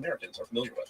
Americans are familiar with.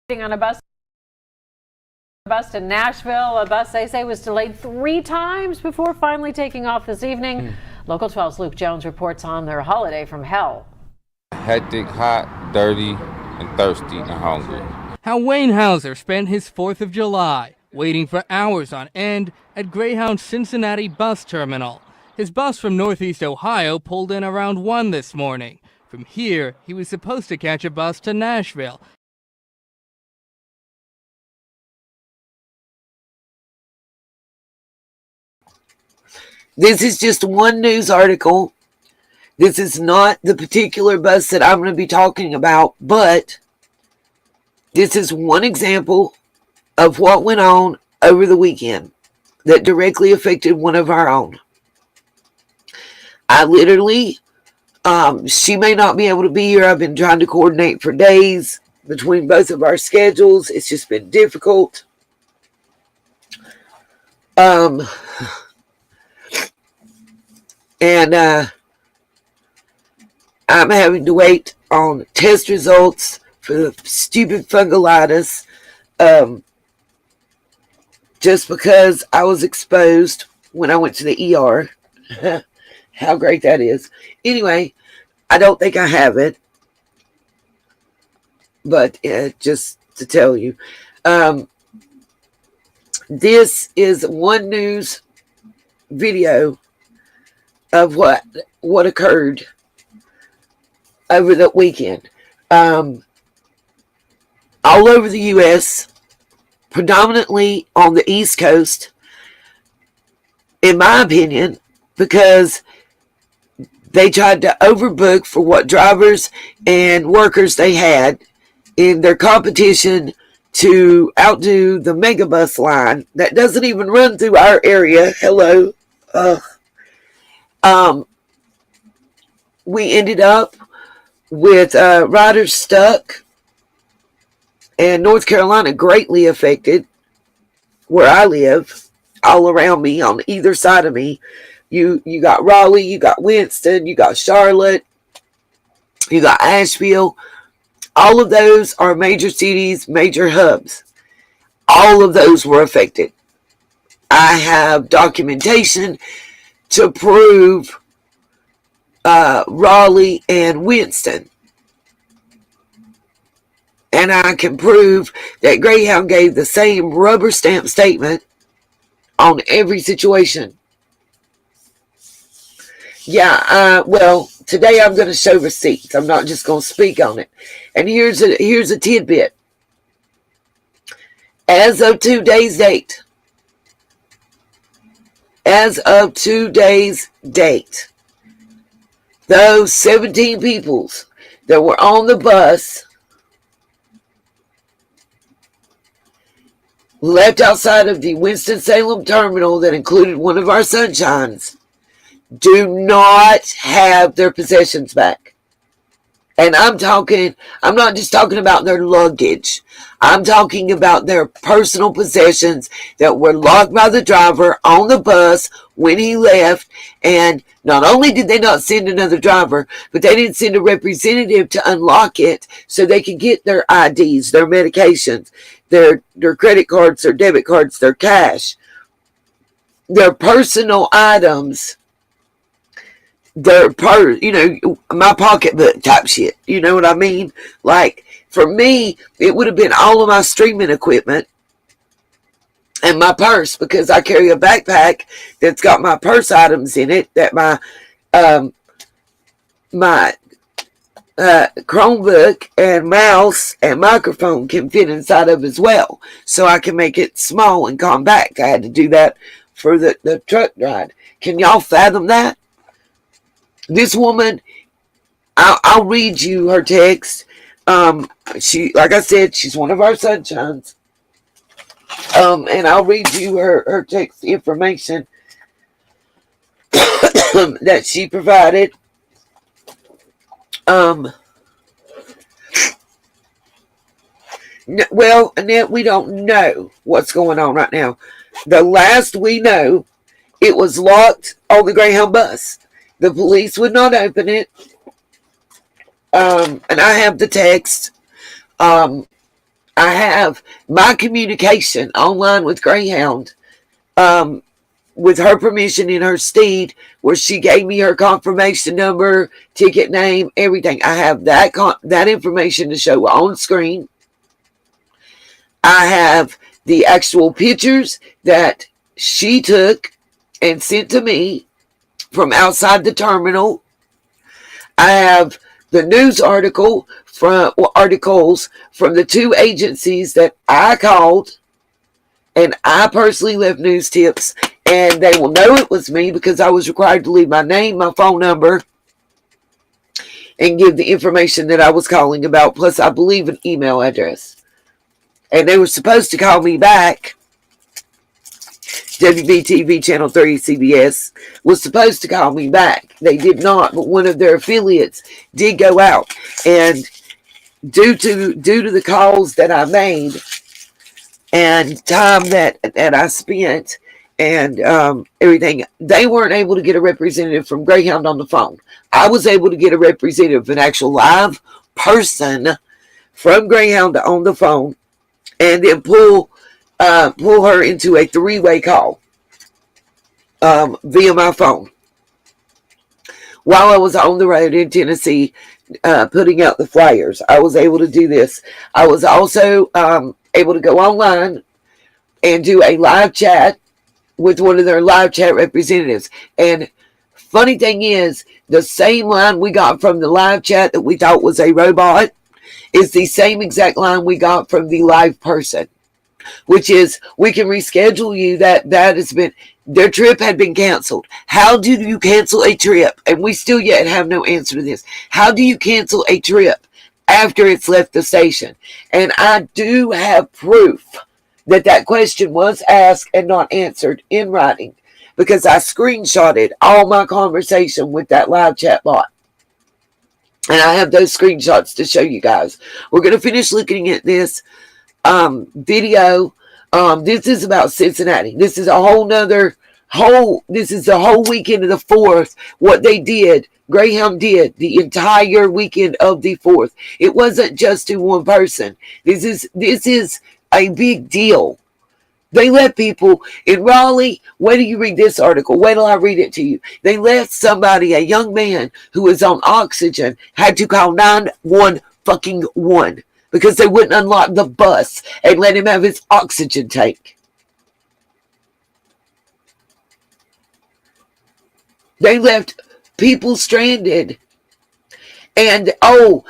On a bus to Nashville. A bus, they say, was delayed 3 times before finally taking off this evening. Local 12's Luke Jones reports on their holiday from hell. Hectic, hot, dirty, and thirsty and hungry. How Wayne Hauser spent his 4th of July, waiting for hours on end at Greyhound Cincinnati bus terminal. His bus from Northeast Ohio pulled in around 1 this morning. From here, he was supposed to catch a bus to Nashville. This is just one news article. This is not the particular bus that I'm going to be talking about, but this is one example of what went on over the weekend that directly affected one of our own. I literally, she may not be able to be here. I've been trying to coordinate for days between both of our schedules. It's just been difficult. And I'm having to wait on test results for the stupid fungolitis, just because I was exposed when I went to the ER. How great that is. Anyway, I don't think I have it, but just to tell you, this is one news video of what occurred over the weekend. All over the U.S., predominantly on the East Coast, in my opinion, because they tried to overbook for what drivers and workers they had in their competition to outdo the megabus line that doesn't even run through our area. Hello. We ended up with riders stuck And North Carolina greatly affected where I live, all around me, on either side of me. You got Raleigh, you got Winston, you got Charlotte, you got Asheville. All of those are major cities, major hubs. All of those were affected. I have documentation to prove Raleigh and Winston. And I can prove that Greyhound gave the same rubber stamp statement on every situation. Yeah, well, today I'm going to show receipts. I'm not just going to speak on it. And here's a tidbit. As of today's date, those 17 people that were on the bus left outside of the Winston-Salem terminal that included one of our sunshines do not have their possessions back. And I'm not just talking about their luggage. I'm talking about their personal possessions that were locked by the driver on the bus when he left. And not only did they not send another driver, but they didn't send a representative to unlock it so they could get their IDs, their medications, their credit cards, their debit cards, their cash, their personal items, their purse, my pocketbook type shit. You know what I mean? Like, for me, it would have been all of my streaming equipment and my purse, because I carry a backpack that's got my purse items in it that my Chromebook and mouse and microphone can fit inside of as well. So I can make it small and compact. I had to do that for the truck ride. Can y'all fathom that? This woman, I'll read you her text. She, like I said, she's one of our sunshines. And I'll read you her text information that she provided. Well, Annette, we don't know what's going on right now. The last we know, it was locked on the Greyhound bus. The police would not open it. And I have the text. I have my communication online with Greyhound, with her permission in her steed, where she gave me her confirmation number, ticket name, everything. I have that information to show on screen. I have the actual pictures that she took and sent to me from outside the terminal. I have the news articles from the two agencies that I called, and I personally left news tips, and they will know it was me because I was required to leave my name, my phone number, and give the information that I was calling about, plus I believe an email address. And they were supposed to call me back. WBTV Channel 3 CBS was supposed to call me back. They did not, but one of their affiliates did go out. And due to the calls that I made and time that I spent and everything, they weren't able to get a representative from Greyhound on the phone. I was able to get a representative, an actual live person from Greyhound on the phone, and then pull her into a three-way call via my phone while I was on the road in Tennessee putting out the flyers. I was able to do this. I was also able to go online and do a live chat with one of their live chat representatives. And funny thing is, the same line we got from the live chat that we thought was a robot is the same exact line we got from the live person, which is, we can reschedule you. That has been, their trip had been canceled. How do you cancel a trip? And we still yet have no answer to this. How do you cancel a trip after it's left the station? And I do have proof that question was asked and not answered in writing, because I screenshotted all my conversation with that live chat bot. And I have those screenshots to show you guys. We're going to finish looking at this video. This is about Cincinnati. This is a this is the whole weekend of the 4th. What they did, Greyhound did the entire weekend of the 4th. It wasn't just to one person. This is a big deal. They let people in Raleigh. Wait till you read this article. Wait till I read it to you. They let somebody, a young man who was on oxygen, had to call 911 because they wouldn't unlock the bus and let him have his oxygen tank. They left people stranded. And,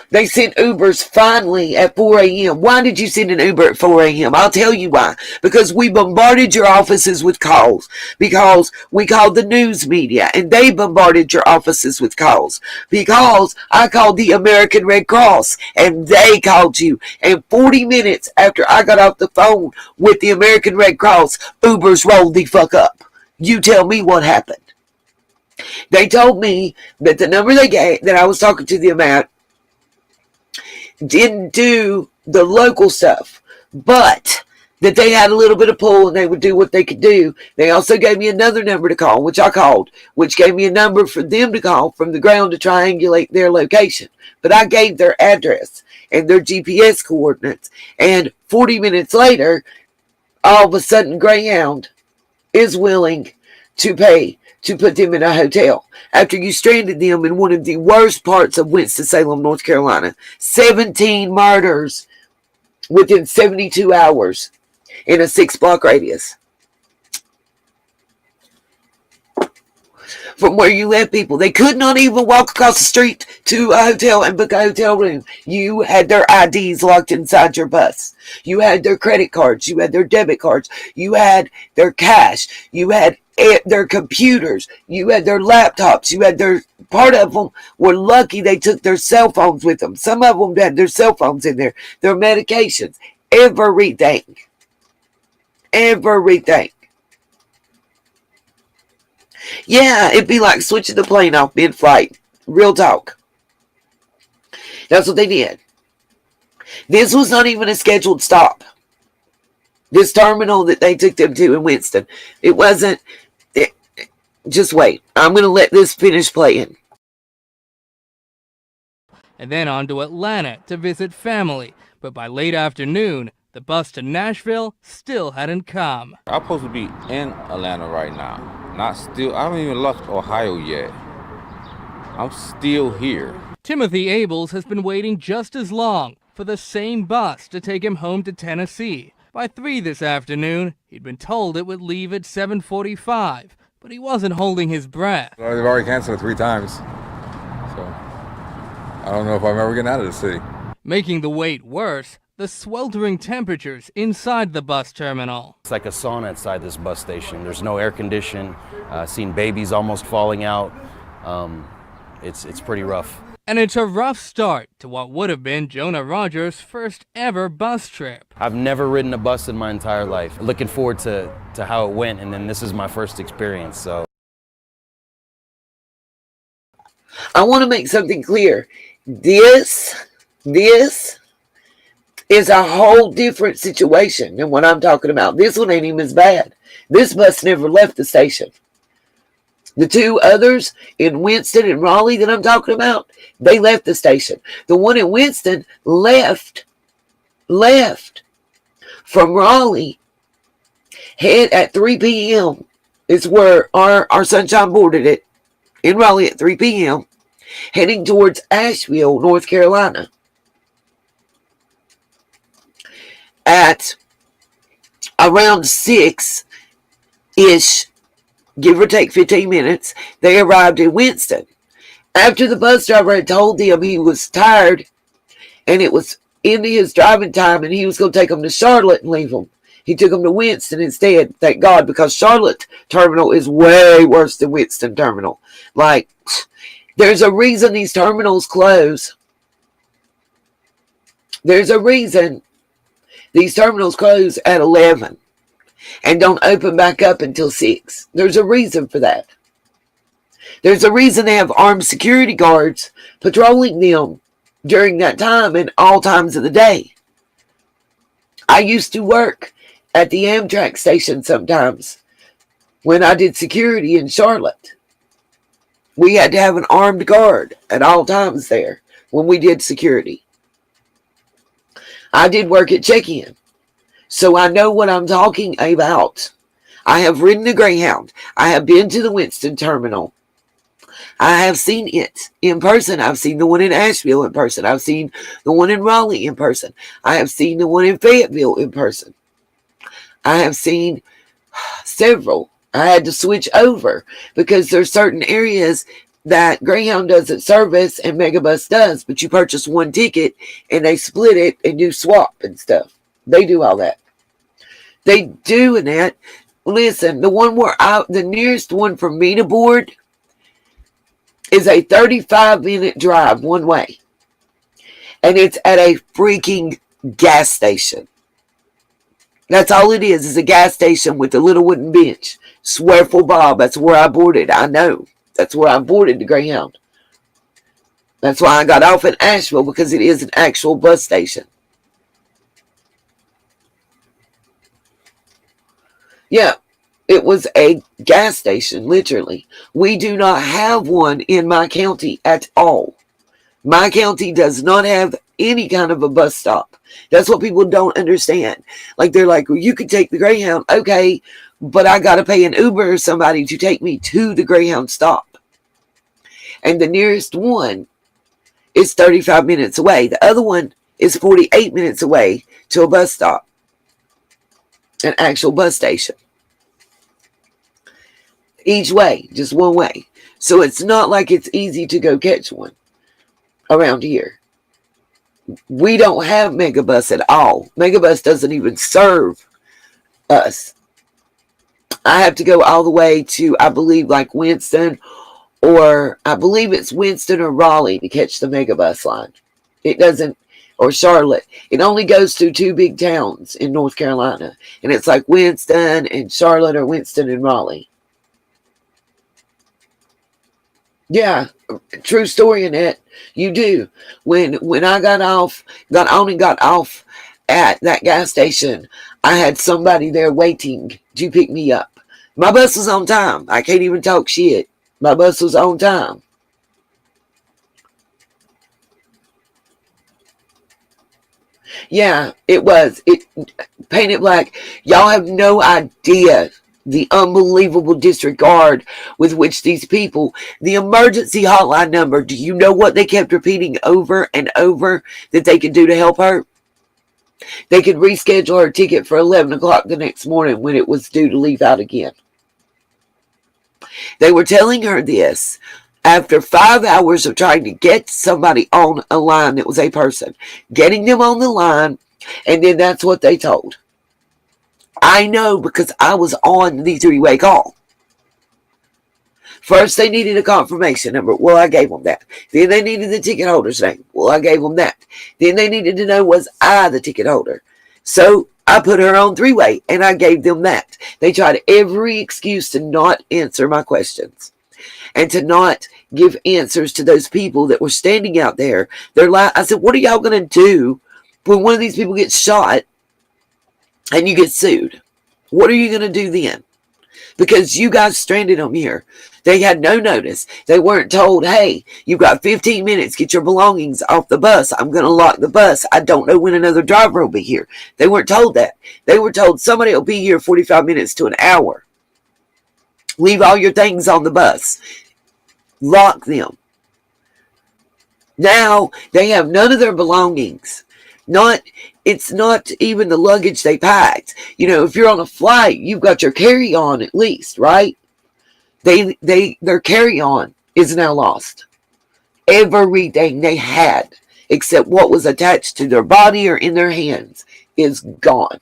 they sent Ubers finally at 4 a.m. Why did you send an Uber at 4 a.m.? I'll tell you why. Because we bombarded your offices with calls. Because we called the news media, and they bombarded your offices with calls. Because I called the American Red Cross, and they called you. And 40 minutes after I got off the phone with the American Red Cross, Ubers rolled the fuck up. You tell me what happened. They told me that the number they gave, that I was talking to them at, didn't do the local stuff, but that they had a little bit of pull and they would do what they could do. They also gave me another number to call, which I called, which gave me a number for them to call from the ground to triangulate their location. But I gave their address and their GPS coordinates. And 40 minutes later, all of a sudden, Greyhound is willing to pay to put them in a hotel after you stranded them in one of the worst parts of Winston-Salem, North Carolina. 17 murders within 72 hours in a 6-block radius. From where you left people. They could not even walk across the street to a hotel and book a hotel room. You had their IDs locked inside your bus. You had their credit cards. You had their debit cards. You had their cash. You had their computers. You had their laptops. You had part of them were lucky they took their cell phones with them. Some of them had their cell phones in there. Their medications. Everything. Everything. Yeah, it'd be like switching the plane off mid-flight. Real talk. That's what they did. This was not even a scheduled stop. This terminal that they took them to in Winston. It wasn't. Just wait. I'm going to let this finish playing. And then on to Atlanta to visit family. But by late afternoon, the bus to Nashville still hadn't come. I'm supposed to be in Atlanta right now. I haven't even left Ohio yet. I'm still here. Timothy Abels has been waiting just as long for the same bus to take him home to Tennessee. By 3 this afternoon, he'd been told it would leave at 7:45, but he wasn't holding his breath. Well, they've already canceled it 3 times, so I don't know if I'm ever getting out of the city. Making the wait worse, the sweltering temperatures inside the bus terminal. It's like a sauna inside this bus station. There's no air condition. Seen babies almost falling out. It's pretty rough. And it's a rough start to what would have been Jonah Rogers' first ever bus trip. I've never ridden a bus in my entire life. Looking forward to how it went, and then this is my first experience, so. I want to make something clear. This is a whole different situation than what I'm talking about. This one ain't even as bad. This bus never left the station. The 2 others in Winston and Raleigh that I'm talking about, they left the station. The one in Winston left from Raleigh, head at 3 p.m. is where our Sunshine boarded it, in Raleigh at 3 p.m., heading towards Asheville, North Carolina. At around 6-ish, give or take 15 minutes, they arrived in Winston. After the bus driver had told them he was tired and it was into his driving time and he was going to take them to Charlotte and leave them, he took them to Winston instead, thank God, because Charlotte terminal is way worse than Winston terminal. Like, there's a reason these terminals close. There's a reason these terminals close at 11 and don't open back up until 6. There's a reason for that. There's a reason they have armed security guards patrolling them during that time and all times of the day. I used to work at the Amtrak station sometimes when I did security in Charlotte. We had to have an armed guard at all times there when we did security. I did work at check-in, so I know what I'm talking about. I have ridden the Greyhound. I have been to the Winston terminal. I have seen it in person. I've seen the one in Asheville in person. I've seen the one in Raleigh in person. I have seen the one in Fayetteville in person. I have seen several. I had to switch over because there's certain areas that Greyhound doesn't service and Megabus does, but you purchase one ticket and they split it and do swap and stuff. They do all that. They do in that. Listen, the nearest one for me to board is a 35-minute drive one way. And it's at a freaking gas station. That's all it is a gas station with a little wooden bench. Swear for Bob, that's where I boarded. I know. That's where I boarded the Greyhound. That's why I got off in Asheville, because it is an actual bus station. Yeah, it was a gas station, literally. We do not have one in my county at all. My county does not have any kind of a bus stop. That's what people don't understand. Like, they're like, well, you could take the Greyhound. Okay, but I got to pay an Uber or somebody to take me to the Greyhound stop. And the nearest one is 35 minutes away. The other one is 48 minutes away to a bus stop, an actual bus station. Each way, just one way. So it's not like it's easy to go catch one around here. We don't have Megabus at all. Megabus doesn't even serve us. I have to go all the way to, I believe, like Winston, or I believe it's Winston or Raleigh to catch the Megabus line. It doesn't, or Charlotte. It only goes through two big towns in North Carolina. And it's like Winston and Charlotte, or Winston and Raleigh. Yeah, true story, Annette. You do. When I got off at that gas station, I had somebody there waiting to pick me up. My bus was on time. I can't even talk shit. My bus was on time. Yeah, it was. It painted black. Y'all have no idea the unbelievable disregard with which these people, the emergency hotline number, do you know what they kept repeating over and over that they could do to help her? They could reschedule her ticket for 11 o'clock the next morning when it was due to leave out again. They were telling her this after 5 hours of trying to get somebody on a line that was a person, getting them on the line, and then that's what they told. I know, because I was on the three-way call. First, they needed a confirmation number. Well, I gave them that. Then they needed the ticket holder's name. Well, I gave them that. Then they needed to know, was I the ticket holder? So I put her on three-way, and I gave them that. They tried every excuse to not answer my questions and to not give answers to those people that were standing out there. I said, what are y'all going to do when one of these people gets shot and you get sued? What are you going to do then? Because you guys stranded them here. They had no notice. They weren't told, hey, you've got 15 minutes. Get your belongings off the bus. I'm going to lock the bus. I don't know when another driver will be here. They weren't told that. They were told somebody will be here 45 minutes to an hour. Leave all your things on the bus. Lock them. Now they have none of their belongings. It's not even the luggage they packed. You know, if you're on a flight, you've got your carry-on at least, right? Their carry-on is now lost. Everything they had, except what was attached to their body or in their hands, is gone.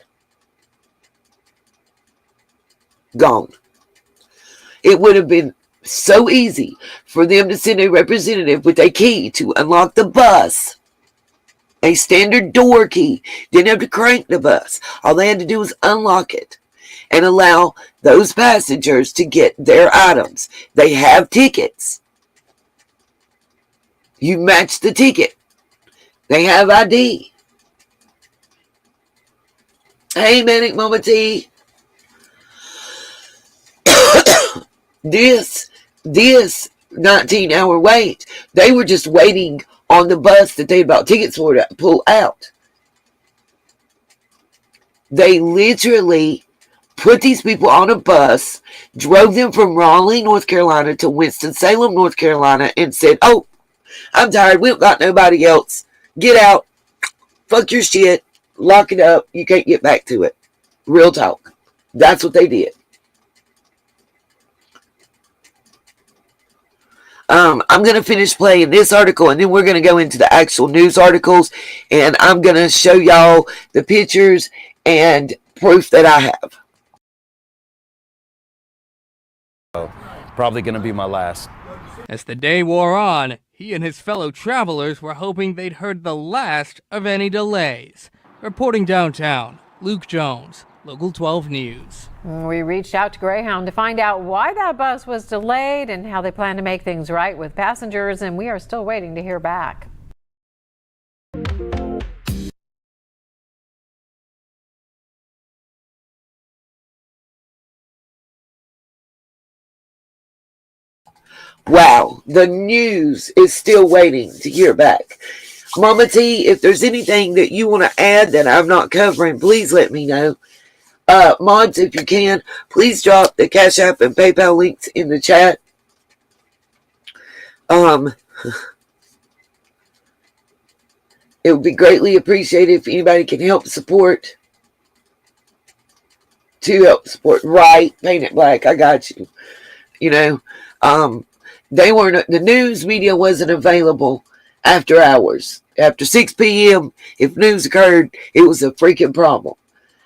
Gone. It would have been so easy for them to send a representative with a key to unlock the bus. A standard door key. Didn't have to crank the bus. All they had to do was unlock it. and allow those passengers to get their items. They have tickets. You match the ticket. They have ID. Hey, Manic Mama T. This 19-hour wait, they were just waiting on the bus that they bought tickets for to pull out. They literally put these people on a bus, drove them from Raleigh, North Carolina to Winston-Salem, North Carolina, and said, oh, I'm tired. We don't got nobody else. Get out. Fuck your shit. Lock it up. You can't get back to it. Real talk. That's what they did. I'm going to finish playing this article, and then we're going to go into the actual news articles, and I'm going to show y'all the pictures and proof that I have. Probably going to be my last. As the day wore on, he and his fellow travelers were hoping they'd heard the last of any delays. Reporting downtown, Luke Jones, Local 12 News. We reached out to Greyhound to find out why that bus was delayed and how they plan to make things right with passengers, and we are still waiting to hear back. Wow, the news is still waiting to hear back. Mama T, if there's anything that you want to add that I'm not covering, please let me know. Mods, if you can, please drop the Cash App and PayPal links in the chat. It would be greatly appreciated if anybody can help support. To help support. Right, Paint It Black, I got you. You know, they weren't, the news media wasn't available after hours. After 6 p.m., if news occurred, it was a freaking problem.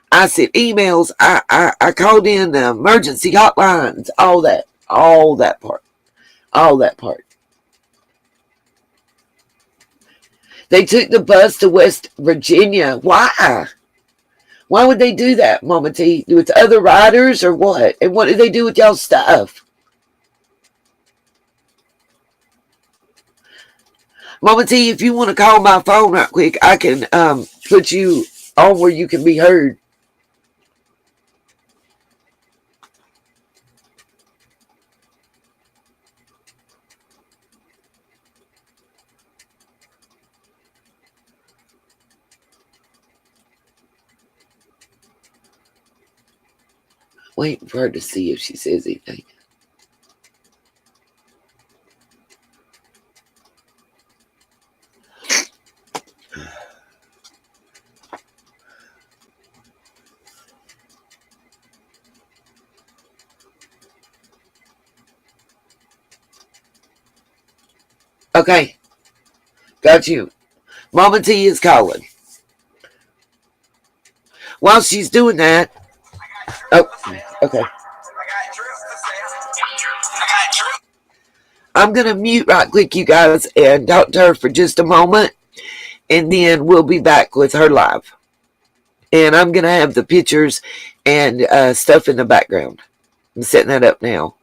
I sent emails, I called in the emergency hotlines, all that part. They took the bus to West Virginia. Why? Why would they do that, Mama T? With other riders or what? And what did they do with y'all's stuff? Mama T, if you want to call my phone right quick, I can put you on where you can be heard. Waiting for her to see if she says anything. Okay. Got you. Mama T is calling. While she's doing that. Oh, okay. I'm going to mute right quick, you guys, and talk to her for just a moment. And then we'll be back with her live. And I'm going to have the pictures and stuff in the background. I'm setting that up now.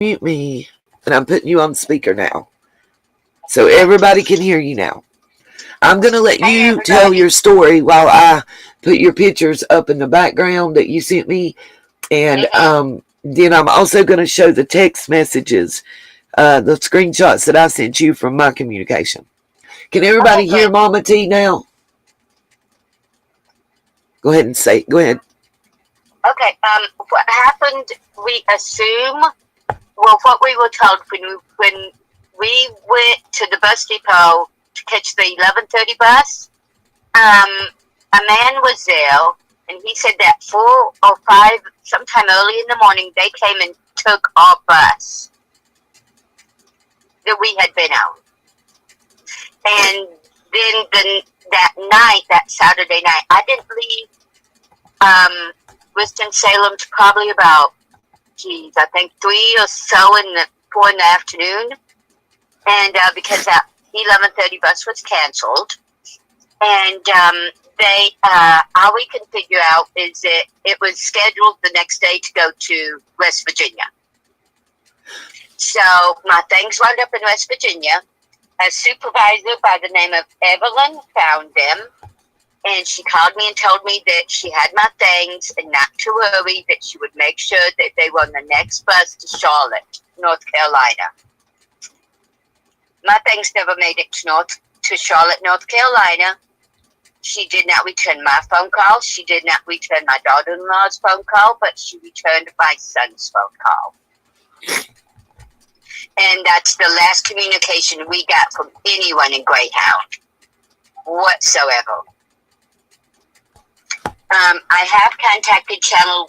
Mute me, and I'm putting you on speaker now, so everybody can hear you now. I'm going to let you tell your story while I put your pictures up in the background that you sent me, and then I'm also going to show the text messages, the screenshots that I sent you from my communication. Can everybody hear Mama T now? Go ahead and say. Go ahead. Okay. What happened? We assume. Well, what we were told when we went to the bus depot to catch the 11:30 bus, a man was there, and he said that 4 or 5, sometime early in the morning, they came and took our bus that we had been on. And then that night, that Saturday night, I didn't leave Winston-Salem to probably about, I think 3 or so in the 4 in the afternoon. And because that 11:30 bus was canceled, and all we can figure out is that it was scheduled the next day to go to West Virginia. So my things wound up in West Virginia. A supervisor by the name of Evelyn found them, and she called me and told me that she had my things and not to worry, that she would make sure that they were on the next bus to Charlotte, North Carolina. My things never made it to Charlotte, North Carolina. She did not return my phone call. She did not return my daughter-in-law's phone call, but she returned my son's phone call. And that's the last communication we got from anyone in Greyhound whatsoever. I have contacted Channel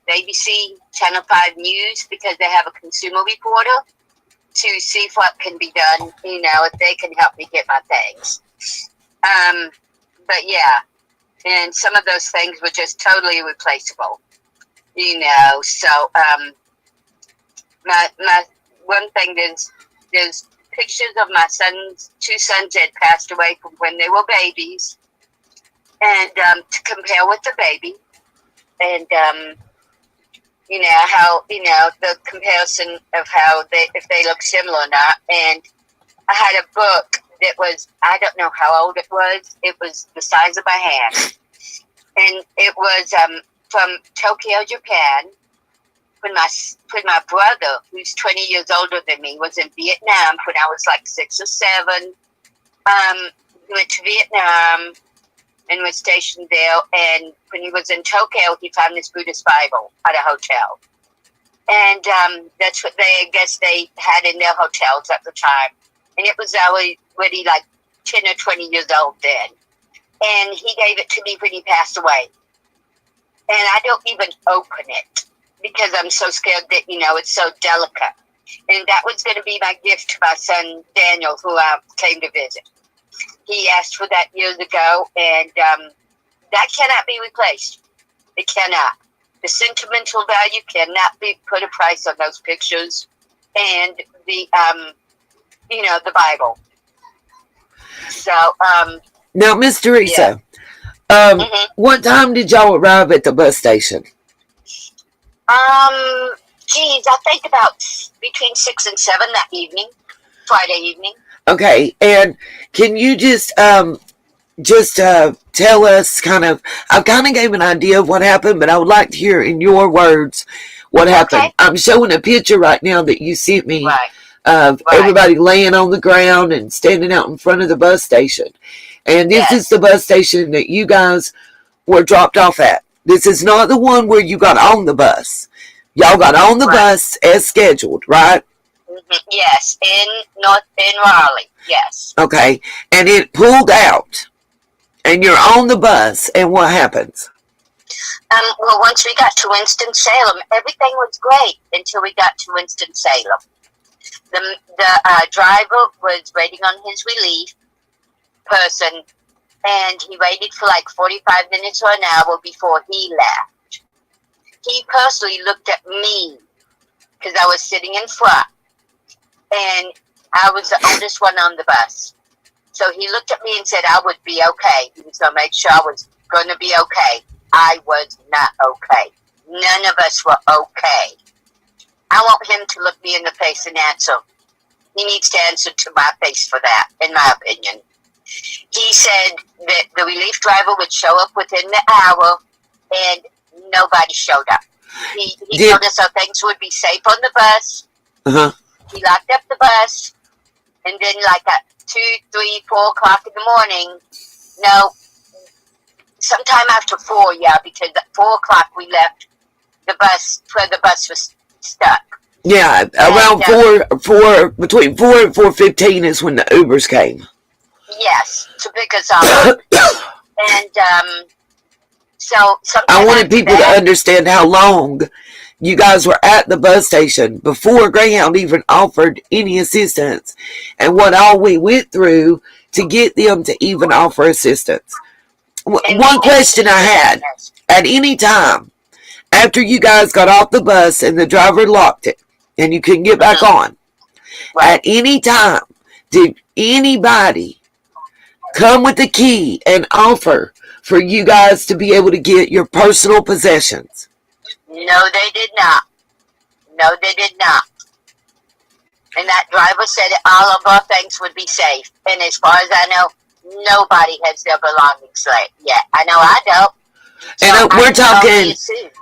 ABC, Channel 5 News, because they have a consumer reporter, to see if what can be done, if they can help me get my things. But yeah, and some of those things were just totally replaceable, so, my one thing is, there's pictures of my two sons that passed away from when they were babies, and, to compare with the baby, and, how, the comparison of how if they look similar or not. And I had a book that was, I don't know how old it was the size of my hand. And it was from Tokyo, Japan, when my brother, who's 20 years older than me, was in Vietnam when I was like 6 or 7. He went to Vietnam and was stationed there, and when he was in Tokyo, he found this Buddhist Bible at a hotel. And that's what I guess they had in their hotels at the time. And it was already like 10 or 20 years old then. And he gave it to me when he passed away. And I don't even open it because I'm so scared that, it's so delicate. And that was going to be my gift to my son, Daniel, who came to visit. He asked for that years ago, and that cannot be replaced. It cannot. The sentimental value cannot be put a price on those pictures, and the the Bible. So now, Miss Teresa, what time did y'all arrive at the bus station? I think about between 6 and 7 that evening, Friday evening. Okay, and can you just tell us I kind of gave an idea of what happened, but I would like to hear in your words what happened. Okay. I'm showing a picture right now that you sent me of everybody laying on the ground and standing out in front of the bus station. And this is the bus station that you guys were dropped off at. This is not the one where you got on the bus. Y'all got on the bus as scheduled, right? Yes, in Raleigh, yes. Okay, and it pulled out, and you're on the bus, and what happens? Well, once we got to Winston-Salem, everything was great until we got to Winston-Salem. The driver was waiting on his relief person, and he waited for like 45 minutes or an hour before he left. He personally looked at me because I was sitting in front, and I was the oldest one on the bus. So he looked at me and said I would be okay. He was going to make sure I was going to be okay. I was not okay. None of us were okay. I want him to look me in the face and answer. He needs to answer to my face for that, in my opinion. He said that the relief driver would show up within the hour, and nobody showed up. He told us our things would be safe on the bus. Uh-huh. He locked up the bus, and then like at 2, 3, 4 o'clock in the morning, no, sometime after 4, yeah, because at 4 o'clock we left the bus where the bus was stuck. Yeah, around between 4 and 4:15 is when the Ubers came. Yes, to pick us up. And so I wanted people to understand how long you guys were at the bus station before Greyhound even offered any assistance, and what all we went through to get them to even offer assistance. One question I had: at any time after you guys got off the bus and the driver locked it and you couldn't get back on, at any time did anybody come with the key and offer for you guys to be able to get your personal possessions? No, they did not. No, they did not. And that driver said all of our things would be safe. And as far as I know, nobody has their belongings yet. I know I don't. And we're talking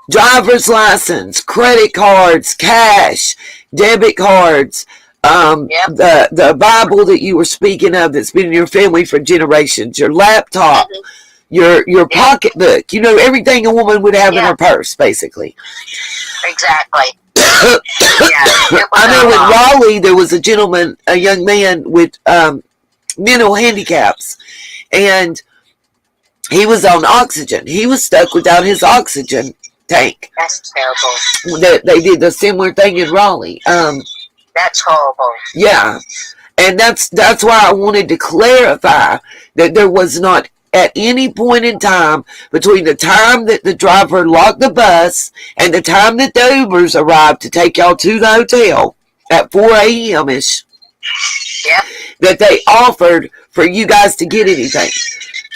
driver's license, credit cards, cash, debit cards, the Bible that you were speaking of that's been in your family for generations, your laptop, your pocketbook, everything a woman would have in her purse, basically. Exactly. I know in Raleigh there was a young man with mental handicaps, and he was on oxygen. He was stuck without his oxygen tank. That's terrible. They did the similar thing in Raleigh. That's horrible. Yeah, and that's why I wanted to clarify that there was not at any point in time between the time that the driver locked the bus and the time that the Ubers arrived to take y'all to the hotel at 4 a.m.-ish that they offered for you guys to get anything.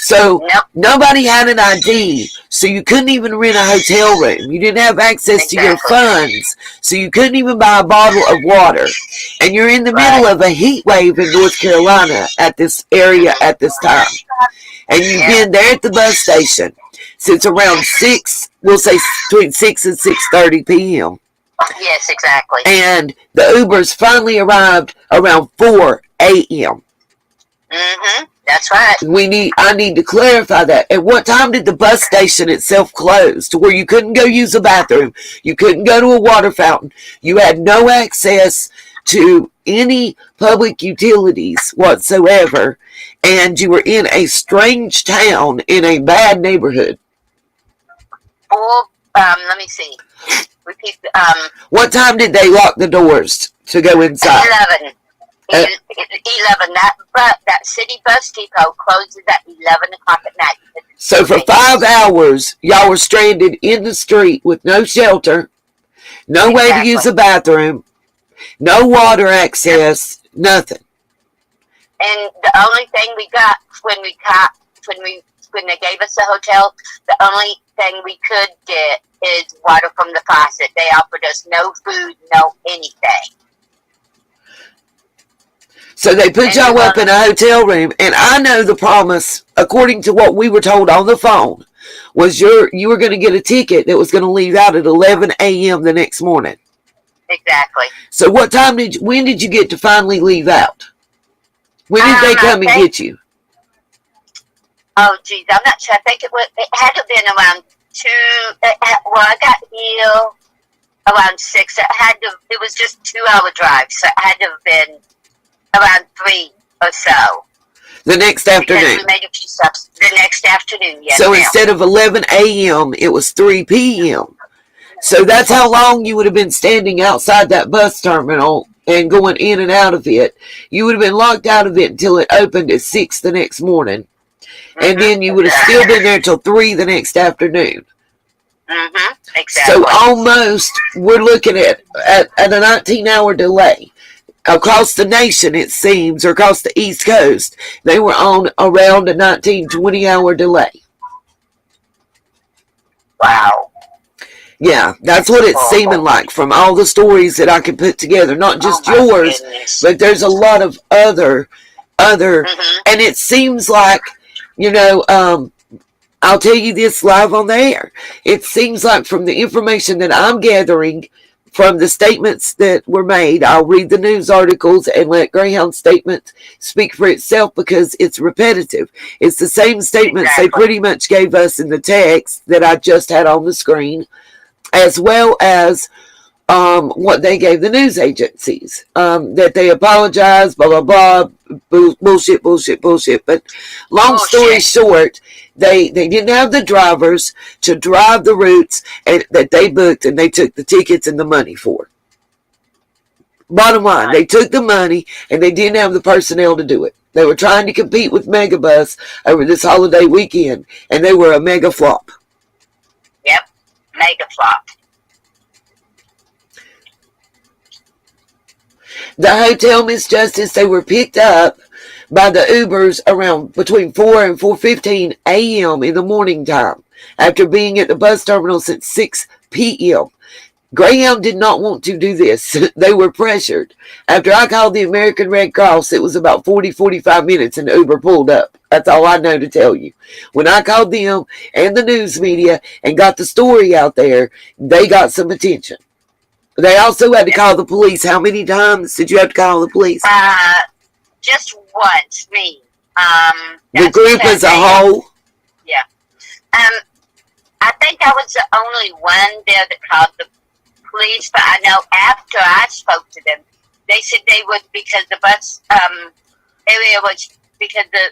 So nobody had an ID, so you couldn't even rent a hotel room. You didn't have access to your funds, so you couldn't even buy a bottle of water. And you're in the middle of a heat wave in North Carolina at this area at this time. And you've been there at the bus station since around 6, we'll say between 6 and 6:30 p.m. Yes, exactly. And the Ubers finally arrived around 4 a.m. Mm-hmm. That's right. I need to clarify that. At what time did the bus station itself close to where you couldn't go use a bathroom? You couldn't go to a water fountain. You had no access to any public utilities whatsoever. And you were in a strange town in a bad neighborhood. Let me see. Repeat. What time did they lock the doors to go inside? 11. 11. That city bus depot closes at 11 o'clock at night. So for 5 hours, y'all were stranded in the street with no shelter, no way to use a bathroom, no water access, nothing. And the only thing we got when they gave us the hotel, the only thing we could get is water from the faucet. They offered us no food, no anything. So they put y'all up in a hotel room, and I know the promise, according to what we were told on the phone, was you were going to get a ticket that was going to leave out at 11 a.m. the next morning. Exactly. So when did you get to finally leave out? When did they come and get you? Oh, geez, I'm not sure. I think it had to have been around 2. I got here around 6. It was just 2-hour drive, so it had to have been around 3 or so. The next afternoon. Because we made a few stops the next afternoon, yes. So instead of 11 a.m., it was 3 p.m. So that's how long you would have been standing outside that bus terminal and going in and out of it. You would have been locked out of it until it opened at 6 the next morning. And then you would have still been there till 3 the next afternoon. Mm-hmm. Exactly. So almost, we're looking at a 19-hour delay. Across the nation, it seems, or across the East Coast, they were on around a 19-20 hour delay. Wow. Yeah, that's what it's seeming like from all the stories that I could put together. Not just yours, but there's a lot of other, and it seems like, I'll tell you this live on the air. It seems like from the information that I'm gathering from the statements that were made, I'll read the news articles and let Greyhound's statement speak for itself because it's repetitive. It's the same statements they pretty much gave us in the text that I just had on the screen, as well as what they gave the news agencies, that they apologize, blah, blah, blah, bullshit. But long story short, they didn't have the drivers to drive the routes that they booked, and they took the tickets and the money for. Bottom line, they took the money, and they didn't have the personnel to do it. They were trying to compete with Megabus over this holiday weekend, and they were a mega flop. Yep, mega flop. The hotel, Miss Justice, they were picked up by the Ubers around between 4 and 4:15 a.m. in the morning time after being at the bus terminal since 6 p.m. Greyhound did not want to do this. They were pressured. After I called the American Red Cross, it was about 45 minutes and the Uber pulled up. That's all I know to tell you. When I called them and the news media and got the story out there, they got some attention. They also had to call the police. How many times did you have to call the police? Just once, me. The group as a whole? Yeah. I think I was the only one there that called the police, but I know after I spoke to them, they said they would, because the bus area was, because the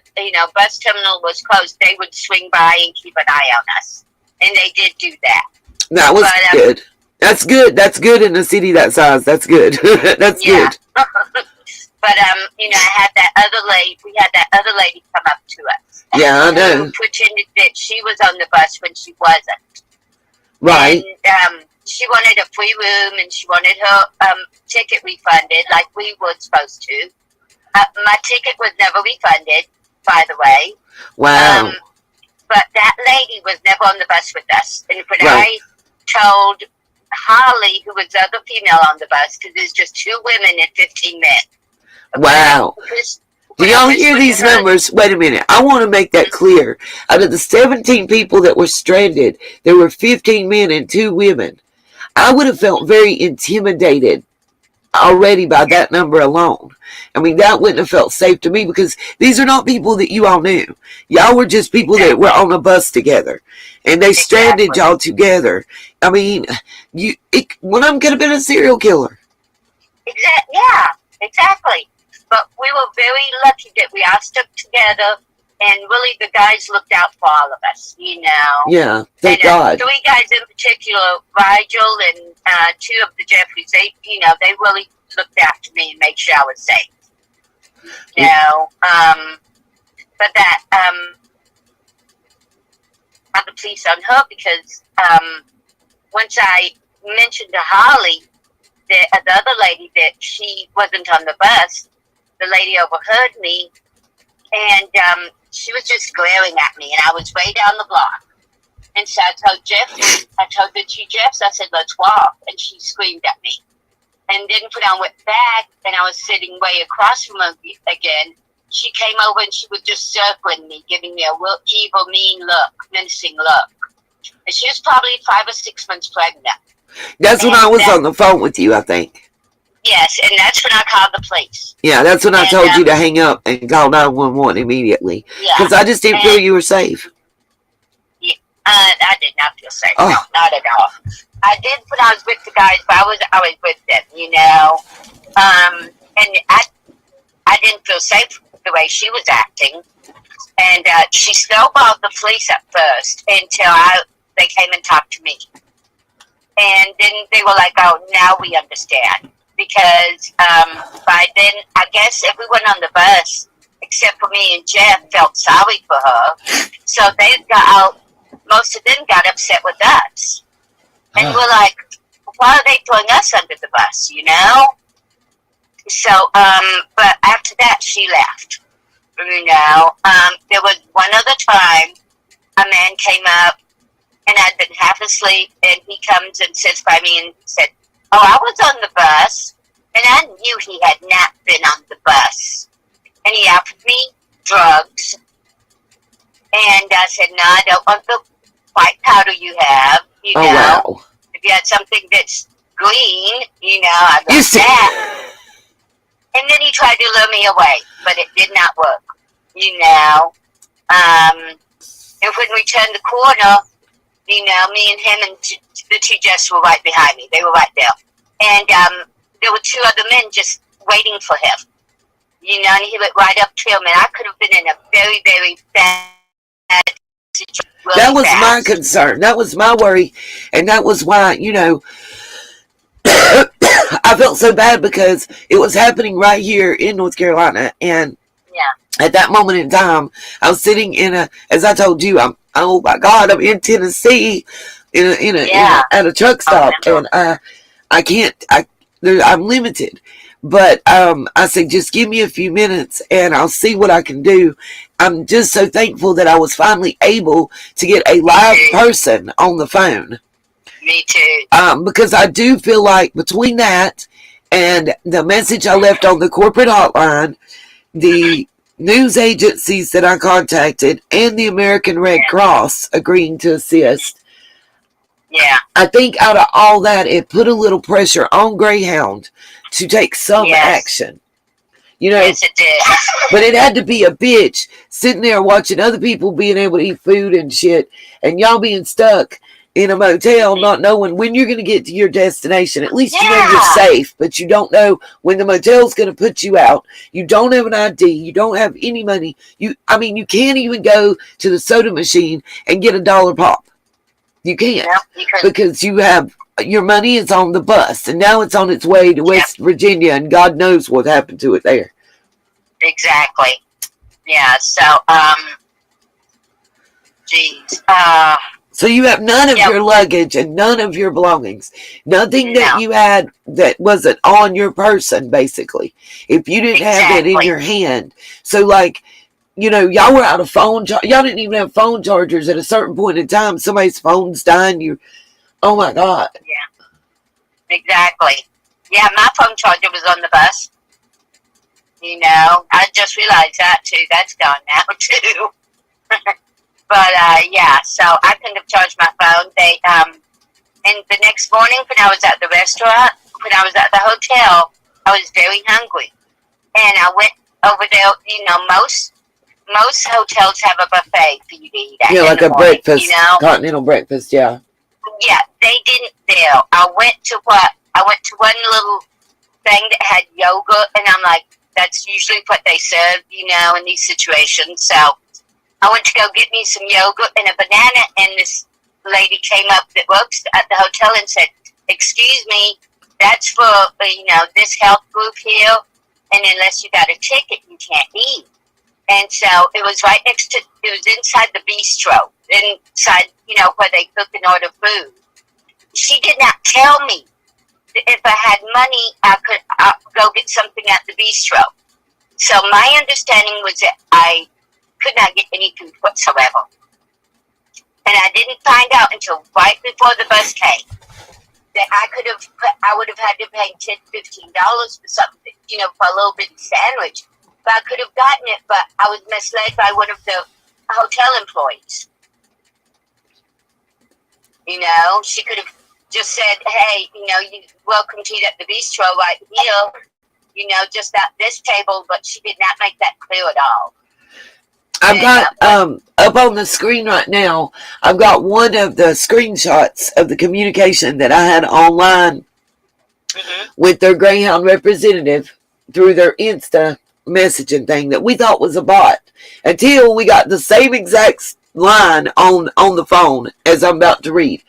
bus terminal was closed, they would swing by and keep an eye on us. And they did do that. That was good. That's good. That's good in a city that size. That's good. That's good. But I had that other lady. We had that other lady come up to us. Yeah, I know. Who pretended that she was on the bus when she wasn't. Right. And she wanted a free room, and she wanted her ticket refunded, like we were supposed to. My ticket was never refunded, by the way. Wow. But that lady was never on the bus with us, and when I told Holly, who was the other female on the bus, because there's just 2 women and 15 men. Okay? Wow. Do y'all hear these numbers? Wait a minute. I want to make that clear. Out of the 17 people that were stranded, there were 15 men and 2 women. I would have felt very intimidated already by that number alone. I mean, that wouldn't have felt safe to me, because these are not people that you all knew. Y'all were just people that were on a bus together, and they stranded y'all together. I mean, one of them could have been a serial killer. Exactly. But we were very lucky that we all stuck together, and really the guys looked out for all of us, Yeah, thank God. 3 guys in particular, Rigel and 2 of the Jeffries, they really looked after me and made sure I was safe. But that, had the police on her, because once I mentioned to Holly, the other lady, that she wasn't on the bus, the lady overheard me, and she was just glaring at me, and I was way down the block. And so I told the 2 Jeffs, I said, let's walk. And she screamed at me. And then when I went back, and I was sitting way across from her again, she came over and she was just circling me, giving me a real evil, mean look, menacing look. And she was probably 5 or 6 months pregnant. That's when I was on the phone with you, I think. Yes, and that's when I called the police. Yeah, that's when I told you to hang up and call 911 immediately. Because I just didn't feel you were safe. Yeah, I did not feel safe. No, not at all. I did when I was with the guys, but I was with them, and I didn't feel safe the way she was acting. And she snowballed the police at first until they came and talked to me. And then they were like, oh, now we understand. Because by then, I guess everyone on the bus, except for me and Jeff, felt sorry for her. So they most of them got upset with us. And we're like, why are they throwing us under the bus, So, but after that, she left. There was one other time a man came up and I'd been half asleep, and he comes and sits by me and said, "Oh, I was on the bus," and I knew he had not been on the bus. And he offered me drugs, and I said, "No, I don't want the white powder you have. You know, wow. if you had something that's green, you know, I'd like that." And then he tried to lure me away, but it did not work. You know, and when we turned the corner, you know, me and him and the two Jeffs were right behind me. They were right there. And there were two other men just waiting for him. You know, and he went right up to him, and I could have been in a very, very bad situation. Really That was fast. my concern. That was my worry. And that was why, you know, I felt so bad because it was happening right here in North Carolina. And Yeah. at that moment in time, I was sitting in as I told you, oh my God, I'm in Tennessee at a truck stop. And I can't, I'm limited. But I said, just give me a few minutes and I'll see what I can do. I'm just so thankful that I was finally able to get a live person on the phone. Me too. Because I do feel like between that and the message I left on the corporate hotline, the news agencies that I contacted, and the American Red Cross agreeing to assist, Yeah. I think out of all that, it put a little pressure on Greyhound to take some action. You know, Yes, it did. but it had to be a bitch sitting there watching other people being able to eat food and shit, and y'all being stuck in a motel not knowing when you're going to get to your destination. At least you know you're safe, but you don't know when the motel's going to put you out. You don't have an ID. You don't have any money. You can't even go to the soda machine and get $1 pop. You can't. Nope, because you have your money is on the bus, and now it's on its way to West Virginia, and God knows what happened to it there. Exactly. Yeah. So, geez. So you have none of your luggage and none of your belongings. Nothing that you had that wasn't on your person, basically. If you didn't have it in your hand. So, like, you know, y'all were out of phone. Y'all didn't even have phone chargers at a certain point in time. Somebody's phone's dying. Oh, my God. Yeah. Exactly. Yeah, my phone charger was on the bus. You know, I just realized that, too. That's gone now, too. But, yeah, so I couldn't have charged my phone. And the next morning when I was at the restaurant, when I was at the hotel, I was very hungry. And I went over there, you know, most hotels have a buffet for you to eat at. Yeah, like a breakfast, you know? continental breakfast, yeah. Yeah, they didn't there. I went to one little thing that had yogurt, and I'm like, that's usually what they serve, you know, in these situations. So I went to go get me some yogurt and a banana, and this lady came up that works at the hotel and said, "Excuse me, that's for, you know, this health group here, and unless you got a ticket, you can't eat." And so it was right next to, it was inside the bistro, inside, you know, where they cook and order food. She did not tell me that if I had money, I could go get something at the bistro. So my understanding was that I could not get any food whatsoever. And I didn't find out until right before the bus came that I would have had to pay $10, $15 for something, you know, for a little bitty sandwich. But I could have gotten it, but I was misled by one of the hotel employees. You know, she could have just said, "Hey, you know, you welcome to eat at the bistro right here, you know, just at this table," but she did not make that clear at all. I've got up on the screen right now, I've got one of the screenshots of the communication that I had online with their Greyhound representative through their Insta messaging thing that we thought was a bot until we got the same exact line on the phone as I'm about to read.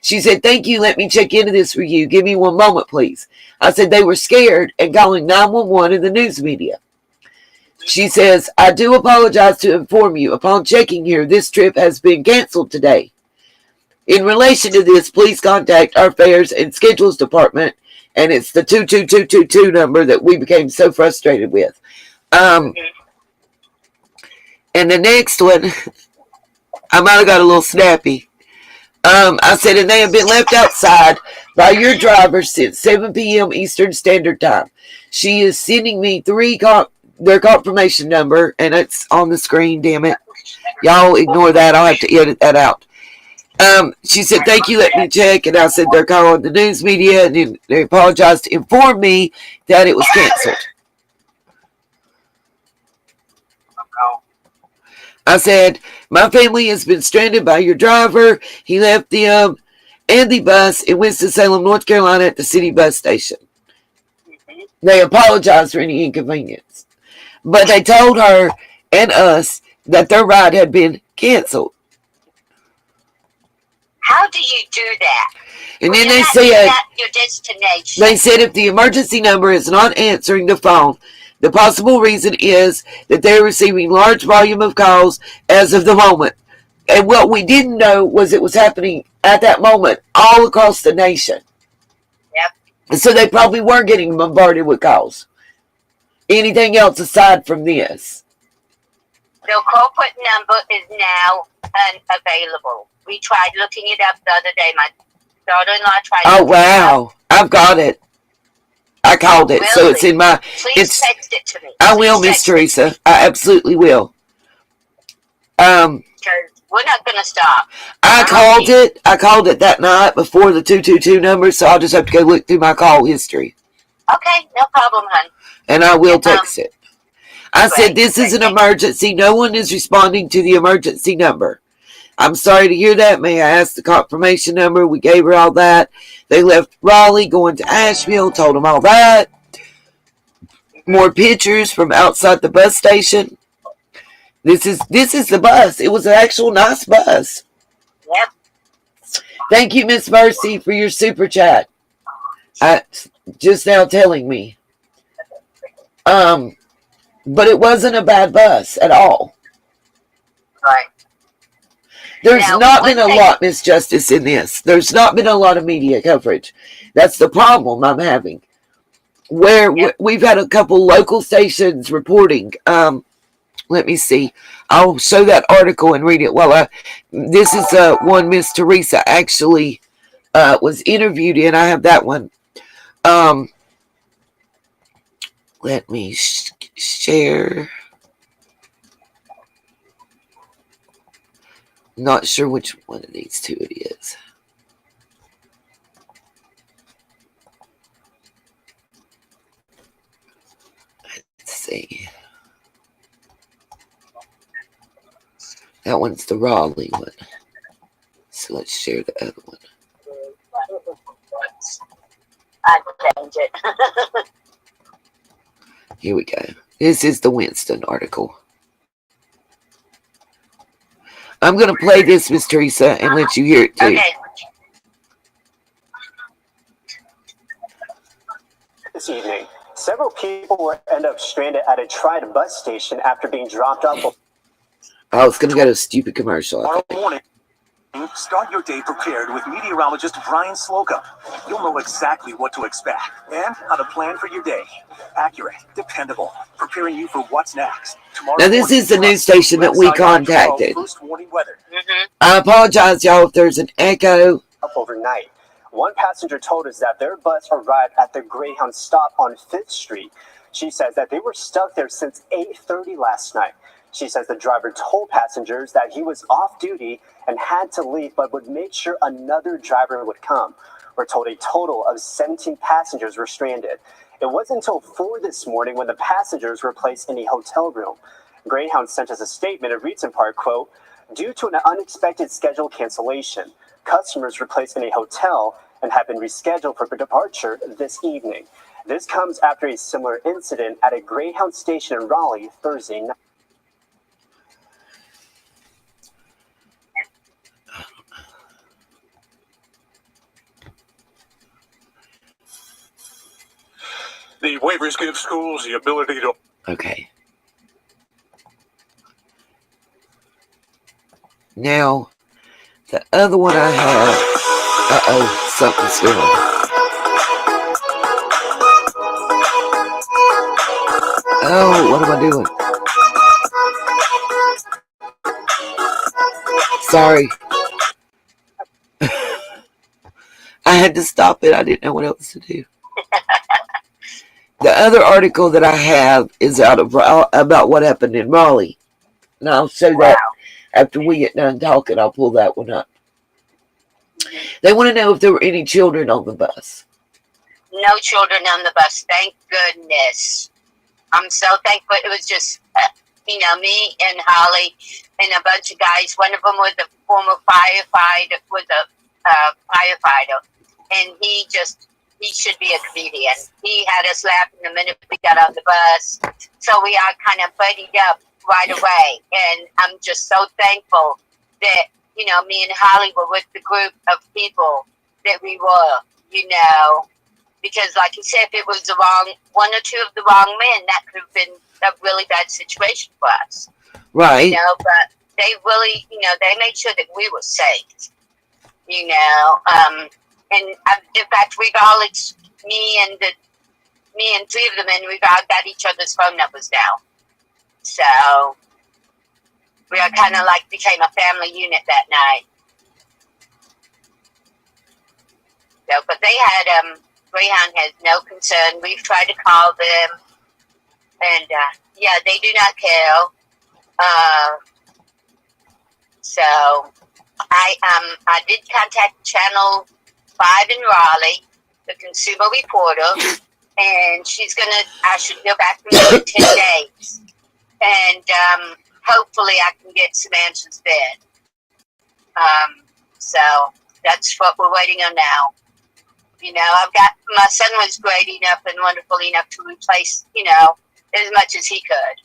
She said, "Thank you. Let me check into this for you. Give me one moment, please." I said they were scared and calling 911 in the news media. She says, "I do apologize to inform you. Upon checking here, this trip has been canceled today. In relation to this, please contact our fares and schedules department." And it's the 22222 number that we became so frustrated with. And the next one, I might have got a little snappy. I said, and they have been left outside by your driver since 7 p.m. Eastern Standard Time. She is sending me their confirmation number, and it's on the screen, damn it. Y'all ignore that. I'll have to edit that out. She said, thank you, let me check. And I said, they're calling the news media, and they apologized to inform me that it was canceled. I said, my family has been stranded by your driver. He left them and the bus in Winston-Salem, North Carolina at the city bus station. They apologized for any inconvenience. But they told her and us that their ride had been canceled. How do you do that? And When then they you're said, at your destination. they said if the emergency number is not answering the phone, the possible reason is that they're receiving large volume of calls as of the moment. And what we didn't know was it was happening at that moment all across the nation. Yep. So they probably were getting bombarded with calls. Anything else aside from this? The corporate number is now unavailable. We tried looking it up the other day. My daughter-in-law tried. Oh, wow. I've got it. I called it, so it's in my... Please text it to me. I will, Miss Teresa. I absolutely will. Because we're not going to stop. I called it that night before the 222 number, so I'll just have to go look through my call history. Okay, no problem, hon. And I will text it. I great, said, this is an emergency. No one is responding to the emergency number. I'm sorry to hear that. May I ask the confirmation number? We gave her all that. They left Raleigh going to Asheville, told them all that. More pictures from outside the bus station. This is the bus. It was an actual nice bus. Yep. Thank you, Miss Mercy, for your super chat. Just now telling me. But it wasn't a bad bus at all. Right. There's Now, not been a lot, Miss Justice, in this. There's not been a lot of media coverage. That's the problem I'm having. Where we've had a couple local stations reporting. Let me see. I'll show that article and read it while this is one Miss Teresa actually was interviewed in. I have that one. Let me share. Not sure which one of these two it is. Let's see. That one's the Raleigh one. So let's share the other one. I changed it. Here we go. This is the Winston article. I'm going to play this, Miss Teresa, and let you hear it too. Okay. This evening, several people will end up stranded at a tried bus station after being dropped off. Oh, it's going to go to a stupid commercial. Tomorrow morning, start your day prepared with meteorologist Brian Slocum. You'll know exactly what to expect and how to plan for your day. Accurate, dependable, preparing you for what's next. Tomorrow Now, this is the news station that we contacted. First warning weather. I apologize, y'all, if there's an echo. Up overnight. One passenger told us that their bus arrived at the Greyhound stop on 5th Street. She says that they were stuck there since 8:30 last night. She says the driver told passengers that he was off duty and had to leave, but would make sure another driver would come. We're told a total of 17 passengers were stranded. It wasn't until 4 this morning when the passengers were placed in a hotel room. Greyhound sent us a statement. It reads in part, quote, due to an unexpected schedule cancellation, customers were placed in a hotel and have been rescheduled for departure this evening. This comes after a similar incident at a Greyhound station in Raleigh Thursday night. The waivers give schools the ability to... Okay. Now, the other one I have... Uh-oh, something's going on. Oh, what am I doing? Sorry. I had to stop it. I didn't know what else to do. The other article that I have is about what happened in Raleigh. And I'll show that after we get done talking. I'll pull that one up. They want to know if there were any children on the bus. No children on the bus, thank goodness. I'm so thankful. It was just, me and Holly and a bunch of guys. One of them was a former firefighter, and he should be a comedian. He had us laughing the minute we got on the bus. So we all kind of buddied up right away. And I'm just so thankful that, me and Holly were with the group of people that we were, because like you said, if it was one or two of the wrong men, that could have been a really bad situation for us. Right. But they really, they made sure that we were safe, and in fact, we've all, me and three of the men, we've all got each other's phone numbers now. So we are kind of like became a family unit that night. So, but they had, Greyhound has no concern. We've tried to call them, and they do not care. So I did contact Channel 5 in Raleigh, the consumer reporter, and I should hear back from her in 10 days. And hopefully I can get some answers then. So that's what we're waiting on now. My son was great enough and wonderful enough to replace, as much as he could.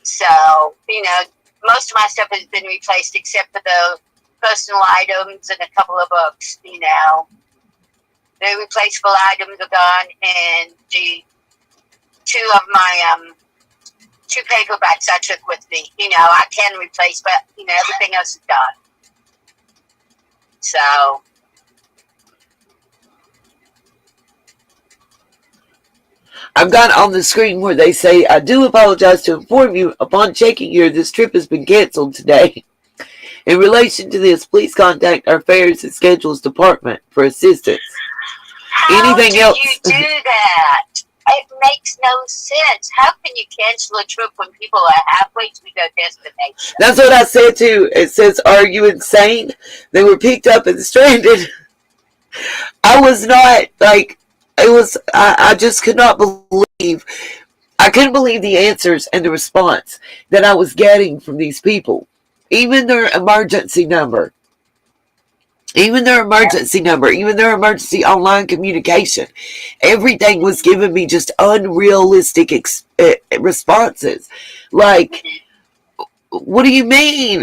So, most of my stuff has been replaced except for the personal items and a couple of books, The replaceable items are gone, and the two of my, 2 paperbacks I took with me, I can replace, but, everything else is gone. So... I've got on the screen where they say, I do apologize to inform you, upon checking here, this trip has been canceled today. In relation to this, please contact our Fares and Schedules Department for assistance. Anything else? How do you do that? It makes no sense. How can you cancel a trip when people are halfway to their destination? That's what I said too. It says, are you insane? They were picked up and stranded. I was not, I just could not believe, I couldn't believe the answers and the response that I was getting from these people. Even their emergency number, even their emergency online communication, everything was giving me just unrealistic responses. Like, what do you mean?